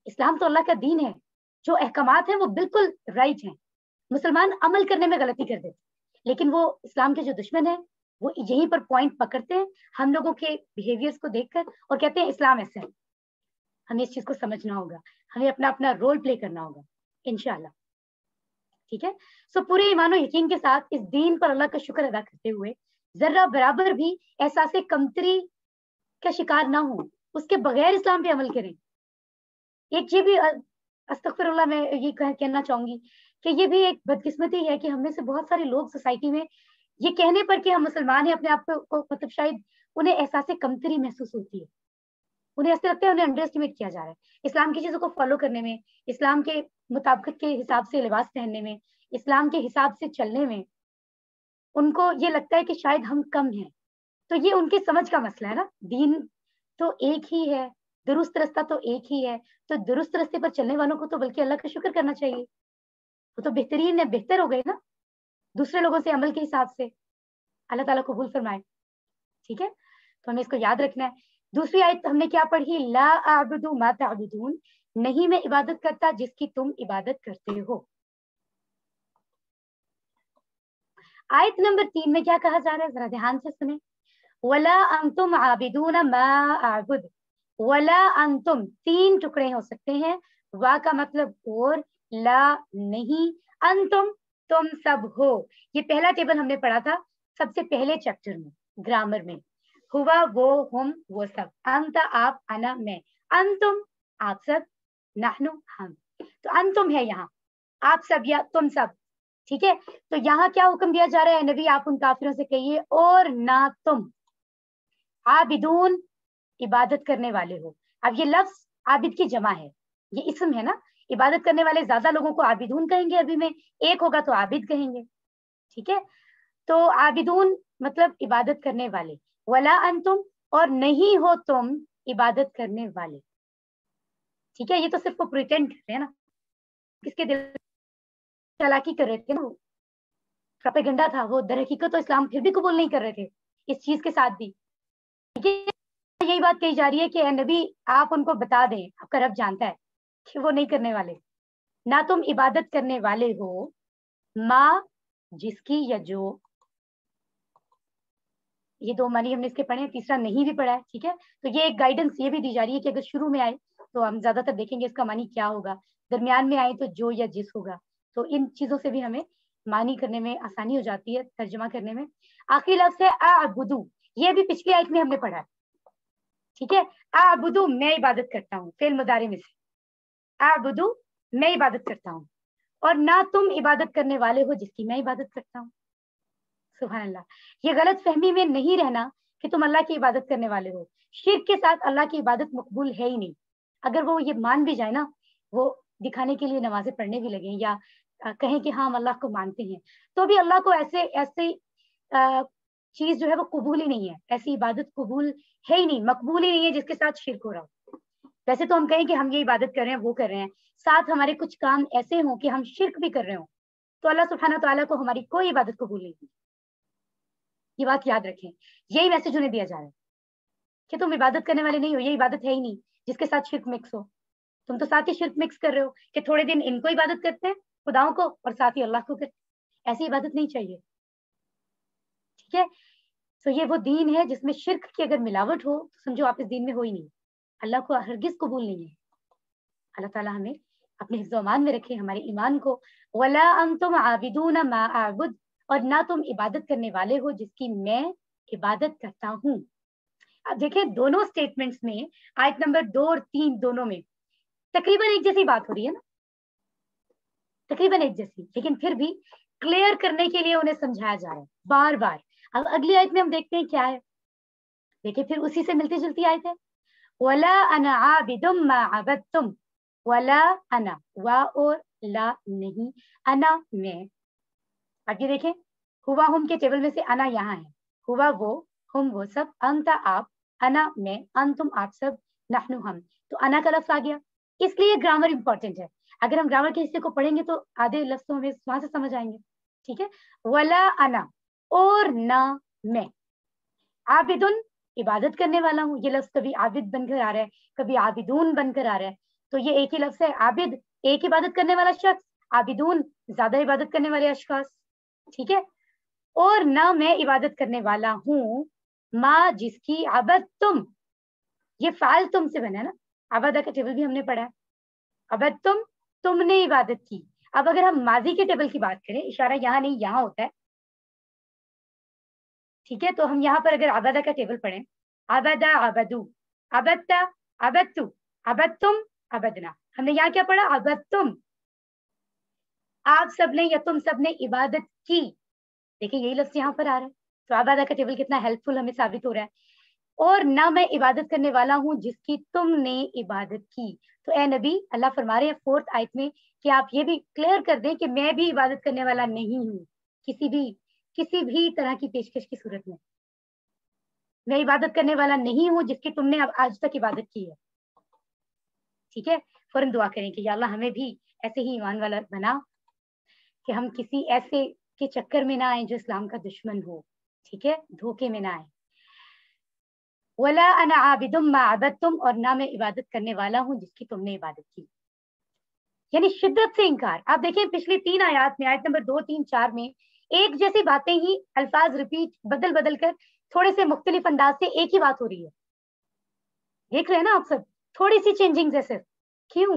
اسلام تو اللہ کا دین ہے, جو احکامات ہیں وہ بالکل رائٹ ہیں. مسلمان عمل کرنے میں غلطی کر دیتے, لیکن وہ اسلام کے جو دشمن ہیں وہ یہیں پر پوائنٹ پکڑتے ہیں ہم لوگوں کے بیہیویئرز کو دیکھ کر اور کہتے ہیں اسلام ایسا ہے. ہمیں اس چیز کو سمجھنا ہوگا, ہمیں اپنا اپنا رول پلے کرنا ہوگا انشاءاللہ. ٹھیک ہے, سو پورے ایمان و یقین کے ساتھ اس دین پر اللہ کا شکر ادا کرتے ہوئے ذرہ برابر بھی احساس کمتری کا شکار نہ ہوں, اس کے بغیر اسلام پہ عمل کریں. ایک یہ بھی استغفر اللہ میں یہ کہنا چاہوں گی کہ یہ بھی ایک بدقسمتی ہے کہ ہم میں سے بہت سارے لوگ سوسائٹی میں یہ کہنے پر کہ ہم مسلمان ہیں اپنے آپ کو مطلب شاید انہیں احساس کمتری محسوس ہوتی ہے. انہیں ایسا لگتا ہے انہیں انڈر اسٹیمیٹ کیا جا رہا ہے. اسلام کی چیزوں کو فالو کرنے میں, اسلام کے مطابقت کے حساب سے لباس پہننے میں, اسلام کے حساب سے چلنے میں ان کو یہ لگتا ہے کہ شاید ہم کم ہیں. تو یہ ان کی سمجھ کا مسئلہ ہے نا. دین تو ایک ہی ہے, درست رستہ تو ایک ہی ہے, تو درست رستے پر چلنے والوں کو تو بلکہ اللہ کا شکر کرنا چاہیے. وہ تو بہترین ہے, بہتر ہو گئے نا دوسرے لوگوں سے عمل کے حساب سے. اللہ تعالیٰ قبول فرمائے. ٹھیک ہے, تو ہمیں اس کو یاد رکھنا ہے. دوسری آیت ہم نے کیا پڑھی, لا اعبد ما تعبدون, نہیں میں عبادت کرتا جس کی تم عبادت کرتے ہو. آیت نمبر 3 میں کیا کہا جا رہا ہے ذرا دھیان سے سنیں. ولا انتم عابدون ما اعبد, ولا انتم 3 ٹکڑے ہو سکتے ہیں. وا کا مطلب اور, لا نہیں, انتم تم سب ہو. یہ پہلا ٹیبل ہم نے پڑھا تھا سب سے پہلے چیپٹر میں گرامر میں. ہوا وہ, ہم وہ سب, انت آپ, انا میں, انتم آپ سب, نحنو ہم. تو انتم ہے یہاں, آپ سب یا تم سب. ٹھیک ہے, تو یہاں کیا حکم دیا جا رہا ہے, نبی آپ ان کافروں سے کہیے اور نہ تم عابدون عبادت کرنے والے ہو. اب یہ لفظ عابد کی جمع ہے, یہ اسم ہے نا. عبادت کرنے والے زیادہ لوگوں کو عابدون کہیں گے, ابھی میں ایک ہوگا تو عابد کہیں گے. ٹھیک ہے, تو عابدون مطلب عبادت کرنے والے. ولا انتم, اور نہیں ہو تم عبادت کرنے والے. ٹھیک ہے, یہ تو صرف وہ پریٹینڈ ہے نا, کس کے دل چالاکی کر رہے تھے نا, پروپیگنڈا تھا وہ. در حقیقت تو اسلام پھر بھی قبول نہیں کر رہے تھے اس چیز کے ساتھ بھی. یہی بات کہی جا رہی ہے کہ اے نبی آپ ان کو بتا دیں، آپ کا رب جانتا ہے کہ وہ نہیں کرنے والے. نہ تم عبادت کرنے والے ہو ماں جس کی یا جو، یہ دو معنی ہم نے اس کے پڑھے ہیں، تیسرا نہیں بھی پڑھا ہے. ٹھیک ہے، تو یہ ایک گائیڈنس یہ بھی دی جا رہی ہے کہ اگر شروع میں آئے تو ہم زیادہ تر دیکھیں گے اس کا معنی کیا ہوگا، درمیان میں آئے تو جو یا جس ہوگا. تو ان چیزوں سے بھی ہمیں معنی کرنے میں آسانی ہو جاتی ہے، ترجمہ کرنے میں. آخری لفظ ہے اعبدو، یہ بھی پچھلی آیت میں ہم نے پڑھا ہے. ٹھیک ہے، اعبدو میں عبادت کرتا ہوں، فعل مضارع میں سے اعبدو میں عبادت کرتا ہوں، اور نہ تم عبادت کرنے والے ہو جس کی میں عبادت کرتا ہوں. سبحان اللہ. یہ غلط فہمی میں نہیں رہنا کہ تم اللہ کی عبادت کرنے والے ہو. شرک کے ساتھ اللہ کی عبادت مقبول ہے ہی نہیں. اگر وہ یہ مان بھی جائے نا، وہ دکھانے کے لیے نمازیں پڑھنے بھی لگیں یا کہیں کہ ہاں ہم اللہ کو مانتے ہیں، تو بھی اللہ کو ایسے چیز جو ہے وہ قبول ہی نہیں ہے. ایسی عبادت قبول ہے ہی نہیں، مقبول ہی نہیں ہے جس کے ساتھ شرک ہو رہا ہو. ویسے تو ہم کہیں کہ ہم یہ عبادت کر رہے ہیں، وہ کر رہے ہیں، ساتھ ہمارے کچھ کام ایسے ہوں کہ ہم شرک بھی کر رہے ہوں، تو اللہ سبحانہ تعالیٰ کو ہماری کوئی عبادت قبول نہیں. یہ بات یاد رکھیں. یہی میسج انہیں دیا جا رہا ہے کہ تم عبادت کرنے والے نہیں ہو، یہ عبادت ہے ہی نہیں جس کے ساتھ شرک مکس ہو. تم تو ساتھ ہی شرک مکس کر رہے ہو کہ تھوڑے دن ان کو عبادت کرتے ہیں خداؤں کو اور ساتھ ہی اللہ کو کرتے ہیں. ایسی عبادت نہیں چاہیے. ٹھیک ہے، تو یہ وہ دین ہے جس میں شرک کی اگر ملاوٹ ہو تو سمجھو آپ اس دین میں ہو ہی نہیں. اللہ کو ہرگز قبول نہیں ہے. اللہ تعالیٰ ہمیں اپنے حفظ و امان میں رکھے، ہمارے ایمان کو. وَلَا أَنْتُمْ عَابِدُونَ مَا أَعْبُدُ، اور نہ تم عبادت کرنے والے ہو جس کی میں عبادت کرتا ہوں. اب دیکھیں دونوں سٹیٹمنٹس میں، آیت نمبر 2 اور 3 دونوں میں تقریباً ایک جیسی بات ہو رہی ہے نا، تقریباً ایک جیسی، لیکن پھر بھی کلیئر کرنے کے لیے انہیں سمجھایا جا رہا ہے بار بار. اب اگلی آیت میں ہم دیکھتے ہیں کیا ہے. دیکھیں پھر اسی سے ملتی جلتی آیت ہے، وَلَا أَنَا عَابِدٌ مَا عَبَدتُّمْ. وَلَا أَنَا، وا اور لا نہیں، انا میں. اب یہ دیکھیں ہوا ہم کے ٹیبل میں سے انا یہاں ہے، ہوا وہ، ہم وہ سب، انتا آپ، انا میں، انتم آپ سب، نحنو ہم. تو انا کا لفظ آ گیا. اس لیے گرامر امپورٹنٹ ہے. اگر ہم گرامر کے حصے کو پڑھیں گے تو آدھے لفظ تو ہمیں وہاں سے سمجھ آئیں گے. ٹھیک ہے، ولا انا، اور نہ میں. عابدن، عبادت کرنے والا ہوں. یہ لفظ کبھی عابد بن کر آ رہا ہے، کبھی عابدون بن کر آ رہا ہے. تو یہ ایک ہی لفظ ہے. عابد ایک عبادت کرنے والا شخص، عابدون زیادہ عبادت کرنے والے اشخاص. ٹھیک ہے، اور نہ میں عبادت کرنے والا ہوں ماں جس کی عبد تم، یہ فعل تم سے بنا نا. عبادہ کا ٹیبل بھی ہم نے پڑھا ہے. عبد تم نے عبادت کی. اب اگر ہم ماضی کے ٹیبل کی بات کریں، اشارہ یہاں نہیں یہاں ہوتا ہے. ٹھیک ہے، تو ہم یہاں پر اگر عبادہ کا ٹیبل پڑھیں، عبدہ عبدو، عبدتا عبدتو، عبدتم عبدنا. ہم نے یہاں کیا پڑھا؟ عبدتم، آپ سب نے یا تم سب نے عبادت کی. دیکھیں یہی لفظ یہاں پر آ رہا ہے. تو عبادہ کا ٹیبل کتنا ہیلپ فل ہمیں ثابت ہو رہا ہے. اور نہ میں عبادت کرنے والا ہوں جس کی تم نے عبادت کی. تو اے نبی، اللہ فرما رہے ہیں 4 آیت میں کہ آپ یہ بھی کلیئر کر دیں کہ میں بھی عبادت کرنے والا نہیں ہوں کسی بھی طرح کی پیشکش کی صورت میں. میں عبادت کرنے والا نہیں ہوں جس کی تم نے اب آج تک عبادت کی ہے. ٹھیک ہے، فوراً دعا کریں کہ یا اللہ ہمیں بھی ایسے ہی ایمان والا بنا کہ ہم کسی ایسے کے چکر میں نہ آئیں جو اسلام کا دشمن ہو. ٹھیک ہے، دھوکے میں نہ آئیں. ولا انا عابد ما عبدتم، اور نہ میں عبادت کرنے والا ہوں جس کی تم نے عبادت کی. یعنی شدت سے انکار. آپ دیکھیں پچھلی 3 آیات میں، آیت نمبر 2، 3، 4 میں ایک جیسی باتیں ہی الفاظ ریپیٹ بدل کر تھوڑے سے مختلف انداز سے ایک ہی بات ہو رہی ہے. دیکھ رہے ہیں نا آپ سب، تھوڑی سی چینجنگ جیسے. کیوں؟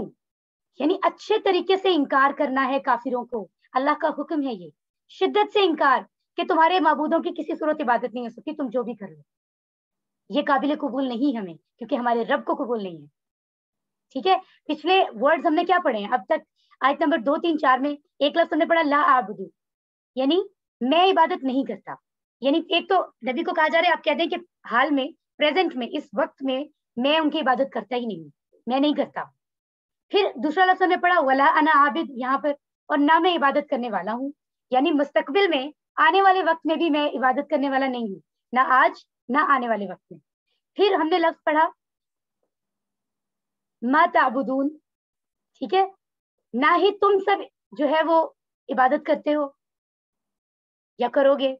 یعنی اچھے طریقے سے انکار کرنا ہے کافروں کو. اللہ کا حکم ہے یہ، شدت سے انکار کہ تمہارے معبودوں کی کسی صورت عبادت نہیں ہو سکتی، تم جو بھی کر لو. یہ قابل قبول نہیں ہمیں، کیونکہ ہمارے رب کو قبول نہیں ہے. ٹھیک ہے، پچھلے ورڈز ہم نے کیا پڑھے ہیں اب تک؟ آیت نمبر 2، 3، 4 میں ایک لفظ ہم نے پڑھا لا اعبدو، یعنی میں عبادت نہیں کرتا. یعنی ایک تو نبی کو کہا جا رہا ہے آپ کہہ دیں کہ حال میں، پریزنٹ میں، اس وقت میں ان کی عبادت کرتا ہی نہیں ہوں، میں نہیں کرتا. پھر دوسرا لفظ ہم نے پڑھا ولا انا عابد یہاں پر، اور نہ میں عبادت کرنے والا ہوں، یعنی مستقبل میں آنے والے وقت میں بھی میں عبادت کرنے والا نہیں ہوں، نہ آج نہ آنے والے وقت میں. پھر ہم نے لفظ پڑھا ما تعبدون. ٹھیک ہے، نہ ہی تم سب جو ہے وہ عبادت کرتے ہو یا کرو گے.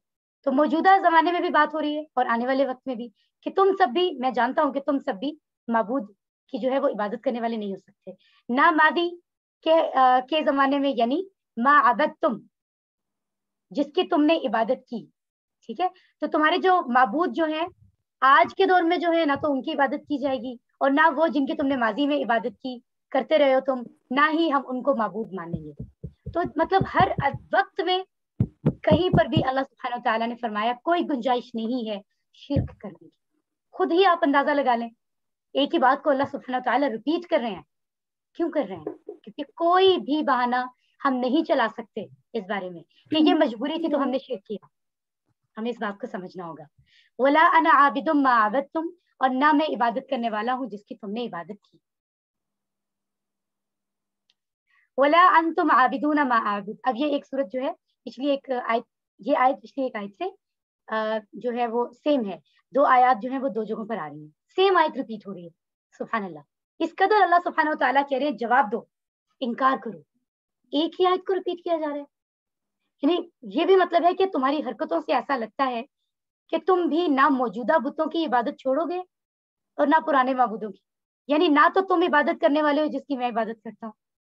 تو موجودہ زمانے میں بھی بات ہو رہی ہے اور آنے والے وقت میں بھی کہ تم سب بھی، میں جانتا ہوں کہ تم سب بھی معبود کی جو ہے وہ عبادت کرنے والے نہیں ہو سکتے. نہ مادی کے زمانے میں یعنی ما عبدتم، جس کی تم نے عبادت کی. ٹھیک ہے، تو تمہارے جو معبود جو ہیں آج کے دور میں جو ہے، نہ تو ان کی عبادت کی جائے گی اور نہ وہ جن کی تم نے ماضی میں عبادت کی کرتے رہے ہو تم، نہ ہی ہم ان کو معبود مانیں گے. تو مطلب ہر وقت میں کہیں پر بھی اللہ سبحانہ وتعالیٰ نے فرمایا کوئی گنجائش نہیں ہے شرک کرنے کی. خود ہی آپ اندازہ لگا لیں، ایک ہی بات کو اللہ سبحانہ وتعالیٰ ریپیٹ کر رہے ہیں. کیوں کر رہے ہیں؟ کیونکہ کوئی بھی بہانہ ہم نہیں چلا سکتے اس بارے میں کہ یہ مجبوری تھی تو ہم نے شرک کیا. ہمیں اس بات کو سمجھنا ہوگا. ولا انا عابد ما عبدتم، اور نہ میں عبادت کرنے والا ہوں جس کی تم نے عبادت کی. ولا انتم عابدون ما اعبد. اب یہ ایک صورت جو ہے پچھلی ایک آیت، یہ آیت پچھلی ایک آیت سے جو ہے وہ سیم ہے. دو آیات جو ہیں وہ دو جگہوں پر آ رہی ہیں، سیم آیت ریپیٹ ہو رہی ہے. سبحان اللہ. اس قدر اللہ سبحانہ وتعالیٰ کہہ رہے ہیں جواب دو، انکار کرو. ایک ہی آیت کو ریپیٹ کیا جا رہا ہے. یعنی یہ بھی مطلب ہے کہ تمہاری حرکتوں سے ایسا لگتا ہے کہ تم بھی نہ موجودہ بتوں کی عبادت چھوڑو گے اور نہ پرانے معبودوں کی. یعنی نہ تو تم عبادت کرنے والے ہو جس کی میں عبادت کرتا ہوں،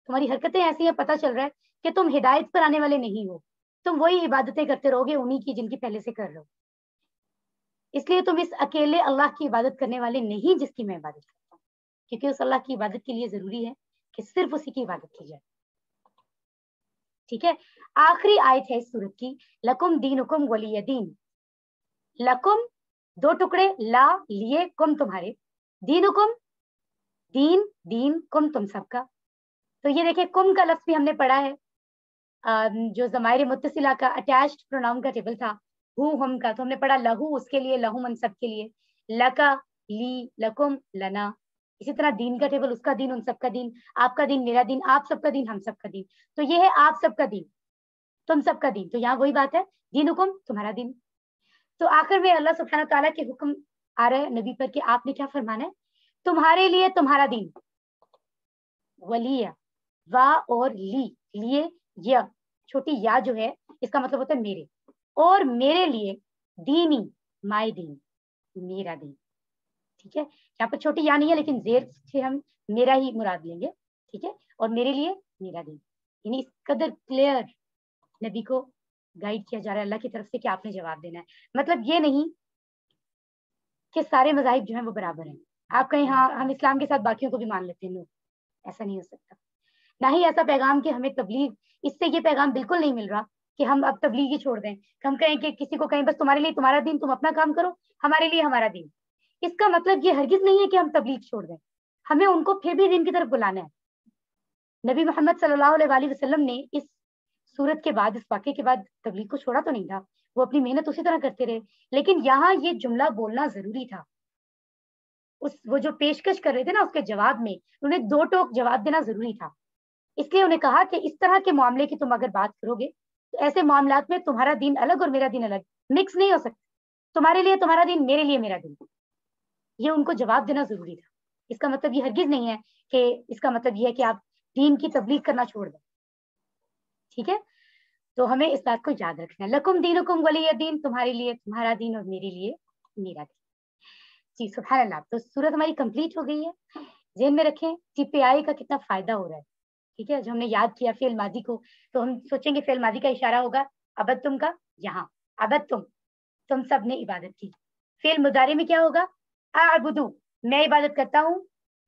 تمہاری حرکتیں ایسی ہیں، پتہ چل رہا ہے کہ تم ہدایت پر آنے والے نہیں ہو. تم وہی عبادتیں کرتے رہو گے انہی کی جن کی پہلے سے کر رہے ہو. اس لیے تم اس اکیلے اللہ کی عبادت کرنے والے نہیں جس کی میں عبادت کرتا ہوں، کیونکہ اس اللہ کی عبادت کے لیے ضروری ہے کہ صرف اسی کی عبادت کی جائے. ٹھیک ہے، آخری آیت ہے اس سورت کی، لکم دینکم ولی دین. لکم دو ٹکڑے، لا لیے، کم تمہارے، دینکم دین، دین کم تم سب کا. تو یہ دیکھیں کم کا لفظ بھی ہم نے پڑھا ہے، جو ضمائر متصلہ کا اٹیچڈ پروناؤن کا ٹیبل تھا ہو ہم کا، تو ہم نے پڑھا لہو اس کے لیے، لہم ان سب کے لیے، لکا لی، لکم لنا. اسی طرح دین کا ٹیبل اس کا دین ان سب کا دین، آپ کا دین میرا دین، آپ سب کا دین ہم سب کا دین. تو یہ ہے آپ سب کا دین، تم سب کا دین. تو یہاں وہی بات ہے، دین حکم تمہارا دین. تو آخر میں اللہ سبحانہ تعالیٰ کے حکم آ رہے ہیں نبی پر کہ آپ نے کیا فرمانا ہے، تمہارے لیے تمہارا دین. ولی وا اور لی، لیے یا چھوٹی یا جو ہے اس کا مطلب ہوتا ہے میرے، اور میرے لیے دینی، مائی دین، میرا دین. ٹھیک ہے، یہاں پر چھوٹی یا نہیں ہے لیکن زیر سے ہم میرا ہی مراد لیں گے. ٹھیک ہے، اور میرے لیے میرا دین. یعنی اس قدر کلیئر نبی کو گائیڈ کیا جا رہا ہے اللہ کی طرف سے کہ آپ نے جواب دینا ہے. مطلب یہ نہیں کہ سارے مذاہب جو ہیں وہ برابر ہیں، آپ کہیں ہاں ہم اسلام کے ساتھ باقیوں کو بھی مان لیتے ہیں. نو، ایسا نہیں ہو سکتا. نہ ہی ایسا پیغام کہ ہمیں تبلیغ، اس سے یہ پیغام بالکل نہیں مل رہا کہ ہم اب تبلیغ ہی چھوڑ دیں. ہم کہیں کہ کسی کو کہیں بس تمہارے لیے تمہارا دین، تم اپنا کام کرو، ہمارے لیے ہمارا دین. اس کا مطلب یہ ہرگز نہیں ہے کہ ہم تبلیغ چھوڑ دیں. ہمیں ان کو پھر بھی دین کی طرف بلانا ہے. نبی محمد صلی اللہ علیہ وسلم نے اس صورت کے بعد، اس واقعے کے بعد تبلیغ کو چھوڑا تو نہیں تھا، وہ اپنی محنت اسی طرح کرتے رہے. لیکن یہاں یہ جملہ بولنا ضروری تھا. وہ جو پیشکش کر رہے تھے نا اس کے جواب میں انہیں دو ٹوک جواب دینا ضروری تھا. اس لیے انہیں کہا کہ اس طرح کے معاملے کی تم اگر بات کرو گے تو ایسے معاملات میں تمہارا دین الگ اور میرا دین الگ، مکس نہیں ہو سکتا. تمہارے لیے تمہارا دین، میرے لیے میرا دین. یہ ان کو جواب دینا ضروری تھا. اس کا مطلب یہ ہرگز نہیں ہے کہ اس کا مطلب یہ ہے کہ آپ دین کی تبلیغ کرنا چھوڑ دیں. ٹھیک ہے، تو ہمیں اس بات کو یاد رکھنا ہے. لکم دینکم ولی دین، تمہارے لیے تمہارا دین اور میرے لیے میرا دین. جی سبحان اللہ. تو سورت ہماری کمپلیٹ ہو گئی ہے. ذہن میں رکھیں ٹی پی آئی کا کتنا فائدہ ہو رہا ہے. ٹھیک ہے، جو ہم نے یاد کیا فعل ماضی کو، تو ہم سوچیں گے فعل ماضی کا اشارہ ہوگا ابد تم کا، یہاں ابد تم سب نے عبادت کی. فعل مضارع میں کیا ہوگا، اعبدو، میں عبادت کرتا ہوں،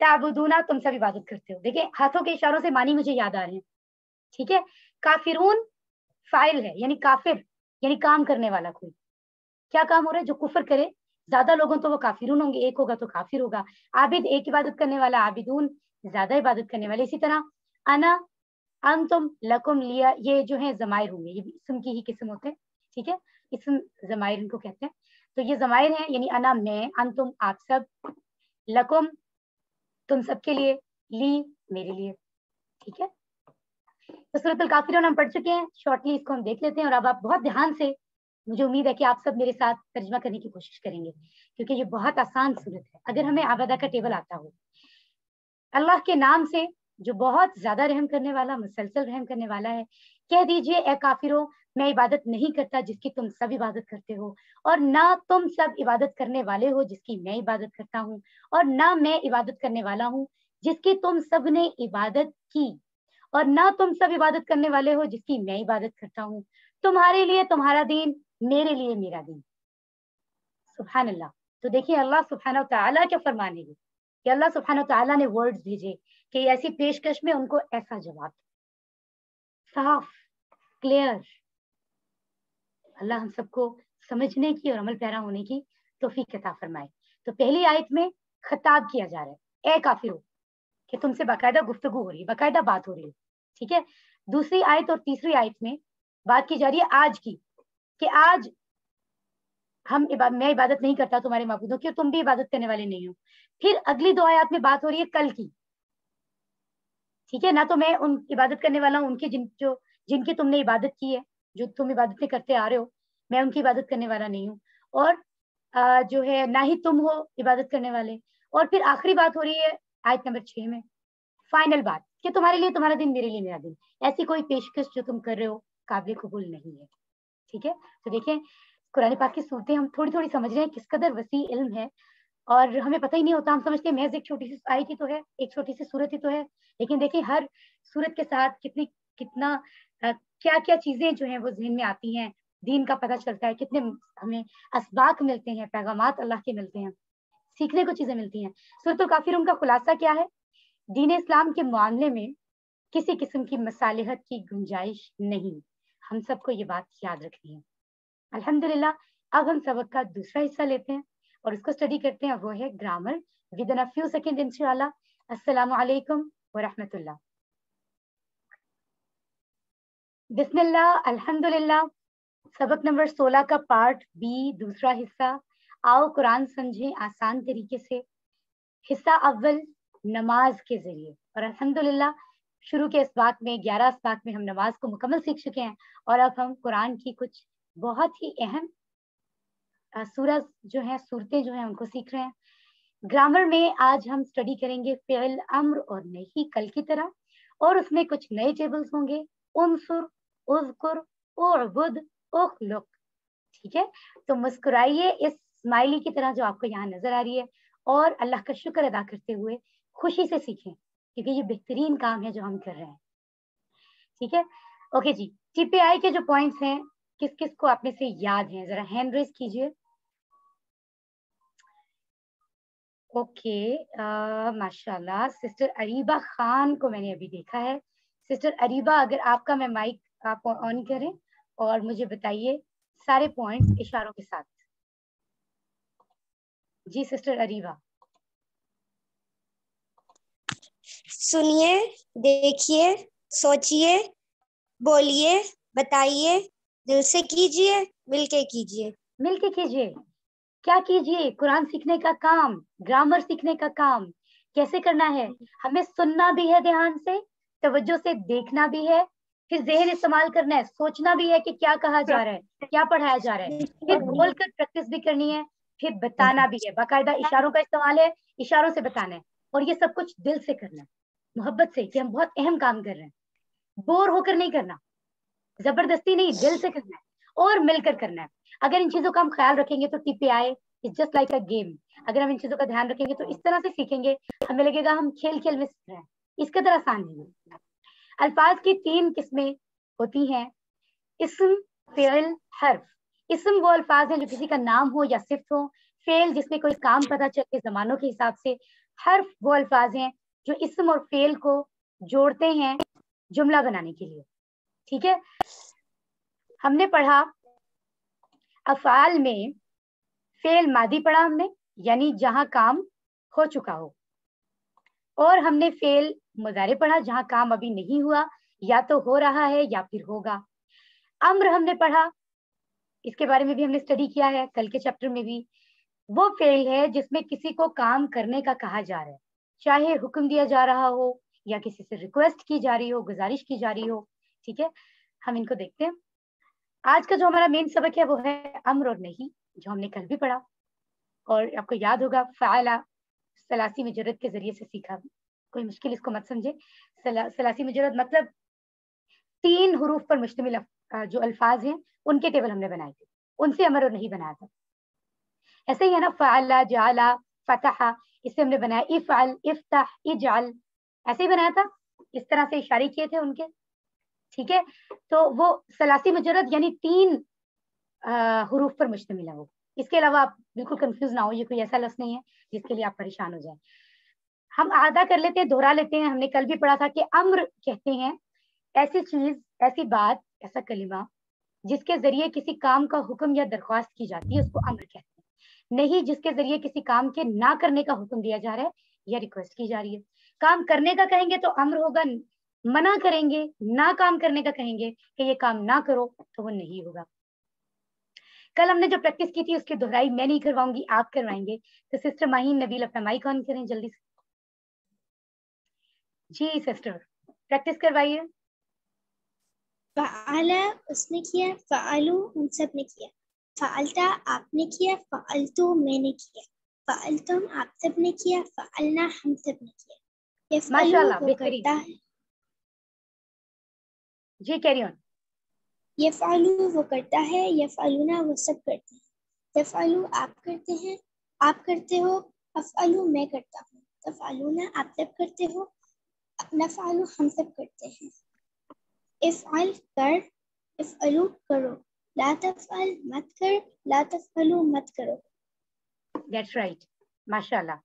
تعبدونا، تم سب عبادت کرتے ہو. دیکھیں ہاتھوں کے اشاروں سے معنی مجھے یاد آ رہے ہیں. ٹھیک ہے، کافرون فاعل ہے، یعنی کافر یعنی کام کرنے والا. کوئی کیا کام ہو رہا ہے، جو کفر کرے، زیادہ لوگوں تو وہ کافرون ہوں گے، ایک ہوگا تو کافر ہوگا. عابد ایک عبادت کرنے والا، عابدون زیادہ عبادت کرنے والے. اسی طرح انا، انتم، لکم، لیا، یہ جو ہیں ضمائر ہوں گے، یہ بھی اسم کی ہی قسم ہوتے ہیں. ٹھیک ہے، اسم ضمائر ان کو کہتے ہیں. تو یہ ضمائر ہیں، یعنی انا میں، انتم آپ سب، لکم تم سب کے لیے، لی میرے لیے. ٹھیک ہے، تو سورۃ الکافرون ہم پڑھ چکے ہیں. شارٹلی اس کو ہم دیکھ لیتے ہیں، اور اب آپ بہت دھیان سے، مجھے امید ہے کہ آپ سب میرے ساتھ ترجمہ کرنے کی کوشش کریں گے کیونکہ یہ بہت آسان صورت ہے اگر ہمیں عبادہ کا ٹیبل آتا ہو. اللہ کے نام سے جو بہت زیادہ رحم کرنے والا، مسلسل رحم کرنے والا ہے. کہہ دیجئے اے کافروں میں عبادت نہیں کرتا جس کی تم سب عبادت کرتے ہو، اور نہ تم سب عبادت کرنے والے ہو جس کی میں عبادت کرتا ہوں، اور نہ میں عبادت کرنے والا ہوں جس کی تم سب نے عبادت کی، اور نہ تم سب عبادت کرنے والے ہو جس کی میں عبادت کرتا ہوں، تمہارے لیے تمہارا دین، میرے لیے میرا دین۔ سبحان اللہ۔ تو دیکھیے اللہ سبحانہ و تعالیٰ کیا فرمانے گی کہ اللہ سبحانہ و تعالیٰ نے ورڈز بھیجے کہ ایسی پیشکش میں ان کو ایسا جواب، صاف، کلیئر۔ اللہ ہم سب کو سمجھنے کی اور عمل پیرا ہونے کی توفیق عطا فرمائے۔ تو پہلی آیت میں خطاب کیا جا رہا ہے، اے کافرو، کہ تم سے باقاعدہ گفتگو ہو رہی ہے، باقاعدہ بات ہو رہی ہے، ٹھیک ہے۔ دوسری آیت اور تیسری آیت میں بات کی جا رہی ہے آج کی، کہ آج میں عبادت نہیں کرتا تمہارے معبودوں کی، اور تم بھی عبادت کرنے والے نہیں ہو۔ پھر اگلی دو آیات میں بات ہو رہی ہے کل کی، ٹھیک ہے۔ نہ تو میں ان عبادت کرنے والا ہوں ان کی جن کی تم نے عبادت کی ہے، جو تم عبادتیں کرتے آ رہے ہو، میں ان کی عبادت کرنے والا نہیں ہوں، اور جو ہے نہ ہی تم ہو عبادت کرنے والے۔ اور پھر آخری بات ہو رہی ہے آیت نمبر 6 میں، فائنل بات، کہ تمہارے لیے تمہارا دن، میرے لیے میرا دن۔ ایسی کوئی پیشکش جو تم کر رہے ہو قابل قبول نہیں ہے، ٹھیک ہے۔ تو دیکھیں قرآن پاک کی صورتیں ہم تھوڑی تھوڑی سمجھ رہے ہیں کس قدر وسیع علم ہے، اور ہمیں پتہ ہی نہیں ہوتا، ہم سمجھتے ہیں محض ایک چھوٹی سی آیت ہی تو ہے، ایک چھوٹی سی صورت ہی تو ہے، لیکن دیکھیں ہر صورت کے ساتھ کتنا کیا کیا چیزیں جو ہیں وہ ذہن میں آتی ہیں، دین کا پتہ چلتا ہے، کتنے ہمیں اسباق ملتے ہیں، پیغامات اللہ کے ملتے ہیں، سیکھنے کو چیزیں ملتی ہیں۔ سورۃ الکافرون کا خلاصہ کیا ہے؟ دین اسلام کے معاملے میں کسی قسم کی مصالحت کی گنجائش نہیں، ہم سب کو یہ بات یاد رکھنی ہے۔ الحمدللہ اب ہم سبق کا دوسرا حصہ لیتے ہیں اور اس کو اسٹڈی کرتے ہیں، وہ ہے grammar with in a few second انشاءاللہ۔ السلام علیکم ورحمۃ اللہ۔ بسم اللہ، الحمدللہ۔ سبق نمبر 16 کا پارٹ بی، دوسرا حصہ۔ آؤ قرآن سمجھیں آسان طریقے سے۔ حصہ اول، نماز کے ذریعے، اور الحمدللہ شروع کے اسباق میں 11 اسباق میں ہم نماز کو مکمل سیکھ چکے ہیں، اور اب ہم قرآن کی کچھ بہت ہی اہم سورت جو ہیں، صورتیں جو ہیں ان کو سیکھ رہے ہیں۔ گرامر میں آج ہم اسٹڈی کریں گے فعل امر اور نہیں، کل کی طرح، اور اس میں کچھ نئے ٹیبلز ہوں گے، انصر، اذکر، اعبد، اخلق، ٹھیک ہے۔ تو مسکرائیے اس اسمائلی کی طرح جو آپ کو یہاں نظر آ رہی ہے، اور اللہ کا شکر ادا کرتے ہوئے خوشی سے سیکھیں، کیونکہ یہ بہترین کام ہے جو ہم کر رہے ہیں، ٹھیک ہے۔ اوکے جی، ٹی پی آئی کے جو پوائنٹس ہیں کس کس کو آپ میں سے یاد ہیں، ذرا ہینڈ ریز کیجیے۔ اوکے، ماشاء اللہ، سسٹر اریبا خان کو میں نے ابھی دیکھا ہے۔ سسٹر اریبا، اگر آپ کا میں مائک آپ آن کریں اور مجھے بتائیے سارے پوائنٹس اشاروں کے ساتھ۔ جی سسٹر اریبا۔ سنیے، دیکھیے، سوچئے، بولیے، بتائیے، دل سے کیجئے، مل کے کیجئے۔ مل کے کیجیے، کیا کیجیے؟ قرآن سیکھنے کا کام، گرامر سیکھنے کا کام کیسے کرنا ہے؟ ہمیں سننا بھی ہے دھیان سے، توجہ سے دیکھنا بھی ہے، پھر ذہن استعمال کرنا ہے، سوچنا بھی ہے کہ کیا کہا جا رہا ہے، کیا پڑھایا جا رہا ہے، پھر بول کر پریکٹس بھی کرنی ہے، پھر بتانا بھی ہے، باقاعدہ اشاروں کا استعمال ہے، اشاروں سے بتانا ہے، اور یہ سب کچھ دل سے کرنا ہے، محبت سے، کہ ہم بہت اہم کام کر رہے ہیں، بور ہو کر نہیں کرنا، زبردستی نہیں، دل سے کرنا ہے اور مل کر کرنا ہے۔ اگر ان چیزوں کا ہم خیال رکھیں گے تو T P I is just like a game. اگر ہم ان چیزوں کا دھیان رکھیں گے تو اس طرح سے سیکھیں گے، ہمیں لگے گا ہم کھیل کھیل میں سیکھ رہے ہیں، اس قدر آسان نہیں ہے۔ الفاظ کی 3 قسمیں ہوتی ہیں، اسم، فعل، حرف۔ اسم وہ الفاظ ہیں جو کسی کا نام ہو یا صفت ہو، فعل جس میں کوئی کام پتہ چلے زمانوں کے حساب سے، حرف وہ الفاظ ہیں جو اسم اور فعل کو جوڑتے ہیں جملہ بنانے کے لیے، ٹھیک ہے۔ ہم نے پڑھا افعال میں فعل ماضی پڑھا ہم نے، یعنی جہاں کام ہو چکا ہو، اور ہم نے فعل مضارع پڑھا جہاں کام ابھی نہیں ہوا، یا تو ہو رہا ہے یا پھر ہوگا۔ امر ہم نے پڑھا، اس کے بارے میں بھی ہم نے اسٹڈی کیا ہے کل کے چیپٹر میں بھی۔ وہ فعل ہے جس میں کسی کو کام کرنے کا کہا جا رہا ہے، چاہے حکم دیا جا رہا ہو یا کسی سے ریکویسٹ کی جا رہی ہو، گزارش کی جا رہی ہو، ٹھیک ہے۔ ہم ان کو دیکھتے ہیں۔ آج کا جو ہمارا مین سبق ہے وہ ہے امر اور نہیں، جو ہم نے کل بھی پڑھا، اور آپ کو یاد ہوگا فعل ثلاثی مجرد کے ذریعے سے سیکھا، کوئی مشکل اس کو مت سمجھے۔ ثلاثی مجرد مطلب 3 حروف پر مشتمل جو الفاظ ہیں ان کے ٹیبل ہم نے بنائے تھے, ان سے امر اور نہیں بنایا تھا. ایسے ہی ہے نا, فعلا, جعلا, فتح, اس سے ہم نے بنایا افعل, افتح, اجعل, ایسے ہی بنایا تھا, اس طرح سے اشارے کیے تھے ان کے. ٹھیک ہے, تو وہ ثلاثی مجرد یعنی 3 حروف پر مشتمل ہے وہ. اس کے علاوہ آپ بالکل کنفیوز نہ ہو, یہ کوئی ایسا لفظ نہیں ہے جس کے لیے آپ پریشان ہو جائیں. ہم آدھا کر لیتے ہیں, دوہرا لیتے ہیں. ہم نے کل بھی پڑھا تھا کہ امر کہتے ہیں ایسی چیز, ایسی بات, ایسا کلمہ جس کے ذریعے کسی کام کا حکم یا درخواست کی جاتی ہے, اس کو امر کہتے ہیں. نہیں جس کے ذریعے کسی کام کے نہ کرنے کا حکم دیا جا رہا ہے یا ریکویسٹ کی جا رہی ہے. کام کرنے کا کہیں گے تو امر ہوگا, منع کریں گے, نہ کام کرنے کا کہیں گے کہ یہ کام نہ کرو تو وہ نہیں ہوگا. کل ہم نے جو پریکٹس کی تھی اس کی دہرائی میں نہیں کرواؤں گی, آپ کروائیں گے. تو سسٹر ماہین نبیل اپنا مائک آن کریں جلدی سے. جی سسٹر پریکٹس کروائیے. فعلا اس نے کیا, فعلو ہم سب نے کیا, فعلتا آپ نے کیا, فعلتو میں نے کیا, فعلتم آپ سب نے کیا, فعلنا ہم سب نے کیا. یفعلو ماشاءاللہ, وہ بہترین. کرتا ہے, جی کیری آن. یفعلو وہ کرتا ہے, یفعلونا وہ سب کرتے ہیں. تفعلو آپ کرتے ہیں, آپ کرتے ہو. افعلو میں کرتا ہوں. تفعلونا آپ سب کرتے ہو. نفعلو ہم سب کرتے ہیں. افعل کر, افعلو کرو. لا تفعل مت کر, لا تفعلو مت کرو. دیٹس رائٹ, ماشاءاللہ.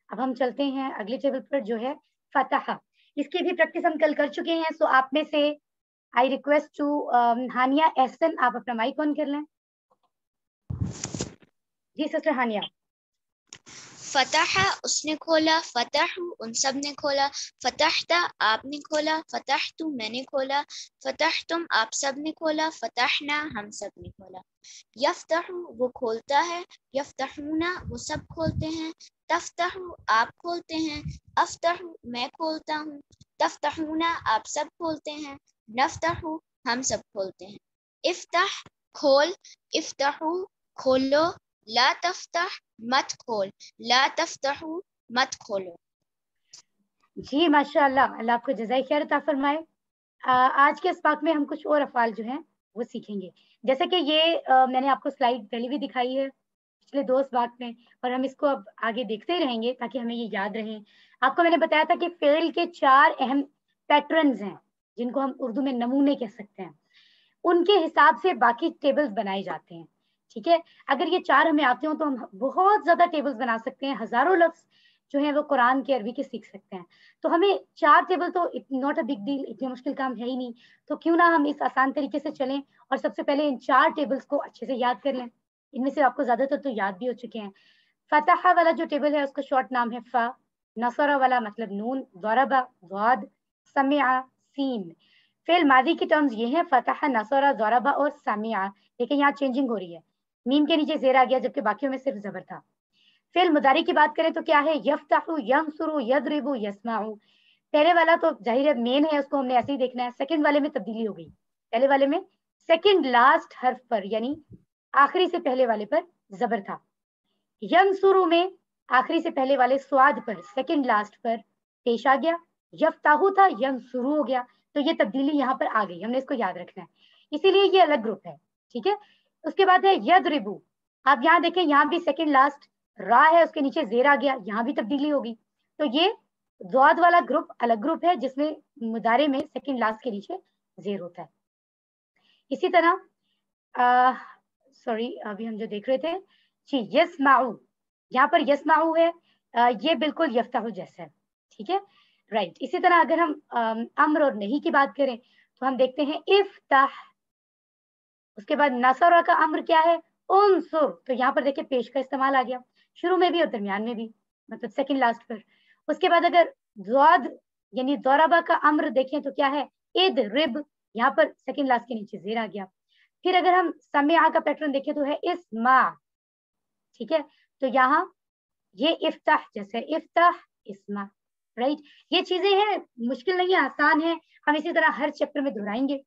اب ہم چلتے ہیں اگلے ٹیبل پر جو ہے فتح. اس کی بھی پریکٹس ہم کل کر چکے ہیں. سو آپ میں سے آئی ریکویسٹ ٹو ہانیہ احسن, آپ اپنا مائک آن کر لیں. جی سسٹر ہانیہ. فتح اس نے کھولا, فتح ان سب نے کھولا, فتحتا آپ نے کھولا, فتحت میں نے کھولا, فتحتم آپ سب نے کھولا, فتحنا ہم سب نے کھولا. یفتح وہ کھولتا ہے, یفتحونا وہ سب کھولتے ہیں, تفتح آپ کھولتے ہیں, افتح میں کھولتا ہوں, تفتحونا آپ سب کھولتے ہیں, نفتح ہم سب کھولتے ہیں. افتح کھول, افتحو کھولو, لا تفتح مت کھول, لا تفتحو مت کھولو. جی ماشاءاللہ, اللہ آپ کو جزائے خیر عطا فرمائے. آج کے اسپاق میں ہم کچھ اور افعال جو ہیں وہ سیکھیں گے. جیسے کہ یہ میں نے آپ کو سلائیڈ پہلے بھی دکھائی ہے پچھلے 2 اسپاق میں, اور ہم اس کو اب آگے دیکھتے ہی رہیں گے تاکہ ہمیں یہ یاد رہے. آپ کو میں نے بتایا تھا کہ فعل کے 4 اہم پیٹرنز ہیں جن کو ہم اردو میں نمونے کہہ سکتے ہیں. ان کے حساب سے باقی ٹیبلز بنائے جاتے ہیں. ٹھیک ہے, اگر یہ 4 ہمیں آتے ہوں تو ہم بہت زیادہ ٹیبلز بنا سکتے ہیں. ہزاروں لفظ جو ہیں وہ قرآن کے عربی کے سیکھ سکتے ہیں. تو ہمیں 4 ٹیبل تو ناٹ اے بگ ڈیل, اتنا مشکل کام ہے ہی نہیں. تو کیوں نہ ہم اس آسان طریقے سے چلیں اور سب سے پہلے ان 4 ٹیبلز کو اچھے سے یاد کر لیں. ان میں سے آپ کو زیادہ تر تو یاد بھی ہو چکے ہیں. فتح والا جو ٹیبل ہے اس کا شارٹ نام ہے فا. نصر والا مطلب نون, ضربا ضاد, سمع سین. فعل ماضی کی ٹرمز یہ ہیں فتح, نصر, ضربا اور سمع. لیکن یہاں چینجنگ ہو رہی ہے, میم کے نیچے زیر آ گیا جبکہ باقیوں میں صرف زبر تھا. فعل مضارع کی بات کریں تو کیا ہے, یفتح, ینصر, یضرب, یسمع. پہلے والا تو ظاہر ہے مین ہے, اس کو ہم نے ایسے ہی دیکھنا ہے. سیکنڈ والے میں تبدیلی ہو گئی. پہلے والے میں سیکنڈ لاسٹ حرف پر یعنی آخری سے پہلے والے پر زبر تھا. ینصر میں آخری سے پہلے والے سواد پر سیکنڈ لاسٹ پر پیش آ گیا. یفتح تھا, ینصر ہو گیا. تو یہ تبدیلی یہاں پر آ گئی, ہم نے اس کو یاد رکھنا ہے, اسی لیے یہ الگ گروپ ہے. ٹھیک ہے, اس کے بعد ہے یضربو. آپ یہاں دیکھیں, یہاں بھی سیکنڈ لاسٹ را ہے, اس کے نیچے زیر آ گیا, یہاں بھی تبدیلی ہوگی. تو یہ ضاد والا گروپ الگ گروپ ہے جس میں مضارع میں سیکنڈ لاسٹ کے نیچے زیر ہوتا ہے. اسی طرح سوری ابھی ہم جو دیکھ رہے تھے جی یسمعو, یہاں پر یسمعو ہے, یہ بالکل یفتح جیسا ہے. ٹھیک ہے, رائٹ. اسی طرح اگر ہم امر اور نہیں کی بات کریں تو ہم دیکھتے ہیں افتح. اس کے بعد نصر کا امر کیا ہے, انصر. تو یہاں پر دیکھیں پیش کا استعمال آ گیا, شروع میں بھی اور درمیان میں بھی, مطلب سیکنڈ لاسٹ پر. اس کے بعد اگر ضاد یعنی ضربہ کا امر دیکھیں تو کیا ہے, اضرب. یہاں پر سیکنڈ لاسٹ کے نیچے زیر آ گیا. پھر اگر ہم سمع کا پیٹرن دیکھیں تو ہے اسمع. ٹھیک ہے, تو یہاں یہ افتح جیسے افتح اسمع. رائٹ, یہ چیزیں ہیں, مشکل نہیں ہے, آسان ہے. ہم اسی طرح ہر چیپٹر میں دہرائیں گے,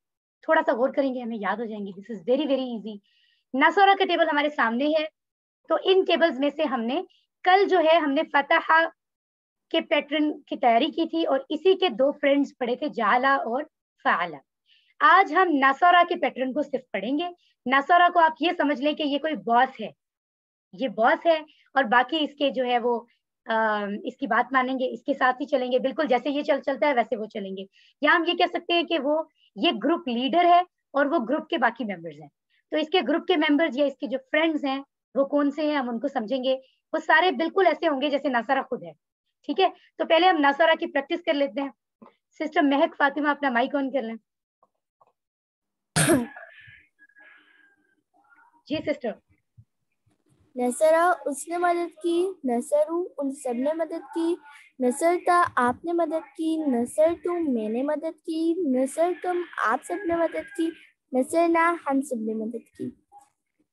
تھوڑا سا غور کریں گے, ہمیں یاد ہو جائیں گے. دس از ویری ویری ایزی. نصر کا ٹیبل ہمارے سامنے ہے. تو ان ٹیبلز میں سے ہم نے کل جو ہے ہم نے فتح کے پیٹرن کی تیاری کی تھی اور اسی کے 2 فرینڈز پڑھے تھے, جعلا اور فعلا. آج ہم ناسورا کے پیٹرن کو صرف پڑھیں گے. ناسورا کو آپ یہ سمجھ لیں کہ یہ کوئی باس ہے, یہ باس ہے اور باقی اس کے جو ہے وہ اس کی بات مانیں گے, اس کے ساتھ ہی چلیں گے, بالکل جیسے یہ چلتا ہے ویسے وہ چلیں گے. یا ہم یہ کہہ سکتے ہیں کہ وہ یہ گروپ لیڈر ہے اور وہ گروپ کے باقی ممبرز ہیں. تو اس کے گروپ کے ممبرز یا اس کے جو فرینڈز ہیں وہ کون سے ہیں, ہم ان کو سمجھیں گے. وہ سارے بالکل ایسے ہوں گے جیسے ناسورا خود ہے. ٹھیک ہے, تو پہلے ہم ناسورا کی پریکٹس کر لیتے ہیں. سسٹر مہک فاطمہ اپنا مائک آن کر لیں. جی سسٹر. نصرہ اس نے مدد کی, نصرو ان سب نے مدد کی, نصرتا آپ نے مدد کی, نصرتم میں نے مدد کی, نصرتم آپ سب نے مدد کی, نصرنا ہم سب نے مدد کی.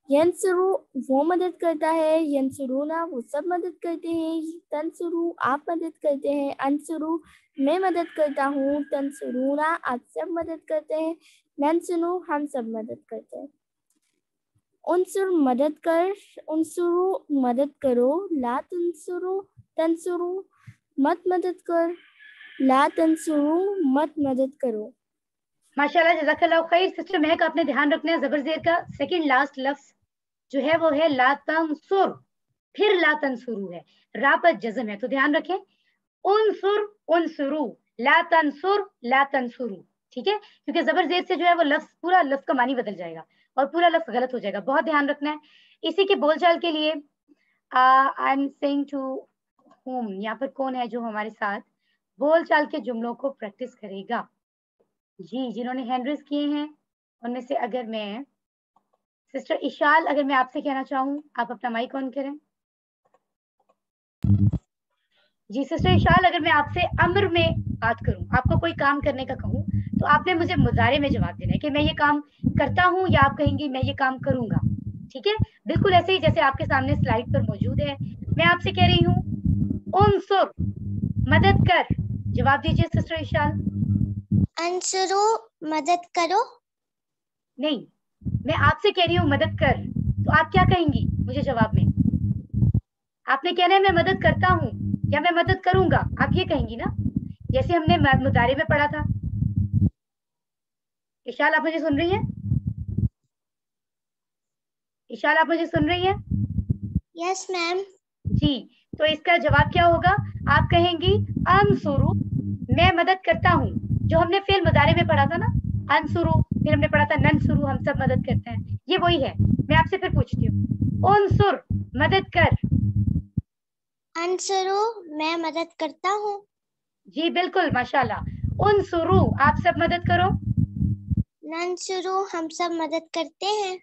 ینصرو وہ مدد کرتا ہے, ینصرونا وہ سب مدد کرتے ہیں, تنصرو آپ مدد کرتے ہیں, انصرو میں مدد کرتا ہوں, تنصرونا آپ سب مدد کرتے ہیں, ننصرو ہم سب مدد کرتے ہیں. انصر مدد کر, انصرو مدد کرو, لا تنصرو تنصرو مت مدد کر, لا تنصرو مت مدد کرو. ماشاءاللہ جزاک اللہ خیر. سسٹر مہک آپ نے دھیان رکھنا ہے زبر زیر کا سیکنڈ لاسٹ لفظ جو ہے وہ ہے لا تنصر, پھر لا تنصرو ہے, را پر جزم ہے, تو دھیان رکھیں. انصر انصرو, لا تنصر لا تنصرو. ٹھیک ہے, کیونکہ زبر زیر سے جو ہے وہ لفظ پورا لفظ کا معنی بدل جائے گا اور پورا لفظ غلط ہو جائے گا, بہت دھیان رکھنا ہے. اسی کے بول چال کے لیے I am seeing to home, یہاں پر کون ہے جو ہمارے ساتھ بول چال کے جملوں کو پریکٹس کرے گا؟ جی, جنہوں نے ہینڈ ریز کیے ہیں ان میں سے اگر میں سسٹر اشال, اگر میں آپ سے کہنا چاہوں آپ اپنا مائک آن کریں. جی سسٹر اشال, اگر میں آپ سے امر میں بات کروں, آپ کو کوئی کام کرنے کا کہوں, تو آپ نے مجھے مضارع میں جواب دینا ہے کہ میں یہ کام کرتا ہوں, یا آپ کہیں گی میں یہ کام کروں گا. ٹھیک ہے, بالکل ایسے ہی جیسے آپ کے سامنے سلائڈ پر موجود ہے. میں آپ سے کہہ رہی ہوں انصر مدد کر, جواب دیجیے سسٹر اشال. انصرو مدد کرو. نہیں, میں آپ سے کہہ رہی ہوں مدد کر, تو آپ کیا کہیں گی مجھے جواب میں؟ آپ نے کہنا ہے میں مدد کرتا ہوں یا میں مدد کروں گا, آپ یہ کہیں گی نا, جیسے ہم نے مضارع میں پڑھا تھا. اشال آپ مجھے سن رہی ہیں؟ اشال آپ مجھے سن رہی ہیں؟ یس میم. جی, تو اس کا جواب کیا ہوگا؟ آپ کہیں گی انصرو, میں مدد کرتا ہوں, جو ہم نے فعل مضارع میں پڑھا تھا نا, انصرو, پھر ہم نے پڑھا تھا ننصرو, ہم سب مدد کرتے ہیں, یہ وہی ہے. میں آپ سے پھر پوچھتی ہوں, انصر مدد کر. انصرو میں مدد کرتا ہوں. جی بالکل ماشاءاللہ. انصرو آپ سب مدد کرو. ننصرو ہم سب مدد کرتے ہیں.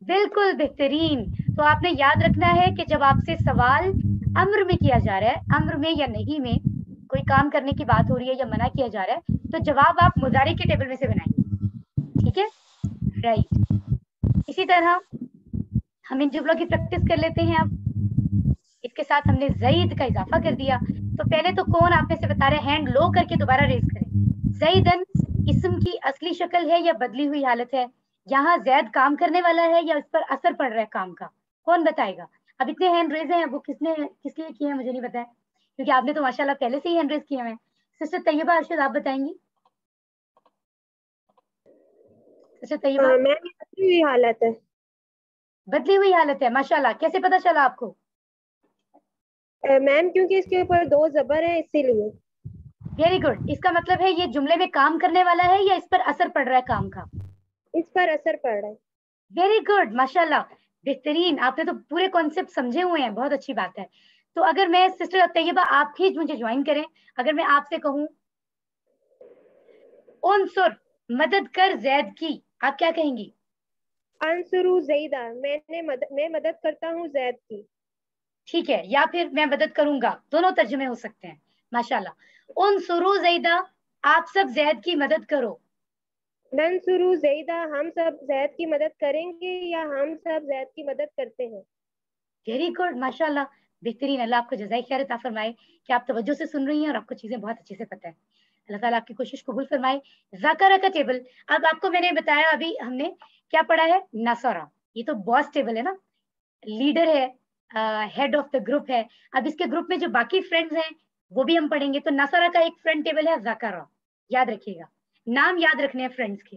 بالکل بہترین. تو آپ نے یاد رکھنا ہے کہ جب آپ سے سوال امر میں کیا جا رہا ہے, امر میں یا نہیں میں کوئی کام کرنے کی بات ہو رہی ہے یا منع کیا جا رہا ہے, تو جواب آپ مضارع کے ٹیبل میں سے بنائیں گے. ٹھیک ہے, رائٹ. اسی طرح ہم ان جملوں کی پریکٹس کر لیتے ہیں. اب اس کے ساتھ ہم نے زید کا اضافہ کر دیا. تو پہلے تو کون آپ میں سے بتا رہے, ہینڈ لو کر کے دوبارہ ریز کریں. زیدن اسم کی اصلی شکل ہے یا بدلی ہوئی حالت ہے؟ یہاں زید کام کرنے والا ہے یا اس پر اثر پڑ رہا ہے کام کا؟ کون بتائے گا؟ اب اتنے ہینڈ ریز ہیں, وہ کس لیے کیے ہیں مجھے نہیں پتا ہے, کیونکہ آپ نے تو ماشاءاللہ پہلے سے ہی ہینڈ ریز کیے ہیں. سسٹر طیبہ ارشد آپ بتائیں گی. سسٹر طیبہ. میم یہ بدلی ہوئی حالت ہے. بدلی ہوئی حالت ہے, ماشاءاللہ. کیسے پتا چلا آپ کو؟ میم کیونکہ اس کے اوپر 2 زبر ہیں اسی لیے. Very good. اس کا مطلب ہے یہ جملے میں کام کرنے والا ہے یا اس پر اثر پڑ رہا ہے کام کا؟ اس پر اثر پڑ رہا ہے. ویری گڈ ماشاءاللہ, بہترین. آپ نے تو پورے کانسیپٹ سمجھے ہوئے ہیں, بہت اچھی بات ہے. تو اگر میں سسٹر طیبہ آپ ہی مجھے جوائن کریں, اگر میں آپ سے کہوں انصر مدد کر زید کی, آپ کیا کہیں گی؟ انصرو زیدہ میں مدد کرتا ہوں زید کی. ٹھیک ہے, یا پھر میں مدد کروں گا, دونوں ترجمے ہو سکتے ہیں. ماشاءاللہ. انصرو زیدہ آپ سب زید کی مدد کرو. ننصرو زیدہ ہم سب زید کی مدد کریں گے یا ہم سب زید کی مدد کرتے ہیں. ویری گڈ ماشاءاللہ, بہترین. اللہ آپ کو جزائے خیر عطا فرمائے کہ آپ توجہ سے سن رہی ہیں اور آپ کو چیزیں بہت اچھے سے پتہ ہے. اللہ تعالیٰ آپ کی کوشش قبول فرمائے. ذکر کا ٹیبل, اب آپ کو میں نے بتایا, ابھی ہم نے کیا پڑھا ہے؟ نصرہ, یہ تو باس ٹیبل ہے نا, لیڈر ہے, ہیڈ آف دا گروپ ہے. اب اس کے گروپ میں جو باقی فرینڈز ہیں وہ بھی ہم پڑھیں گے. تو نصرہ کا ایک فرینڈ ٹیبل ہے ذکر, یاد رکھیے گا, نام یاد رکھنے ہیں فرینڈز کے.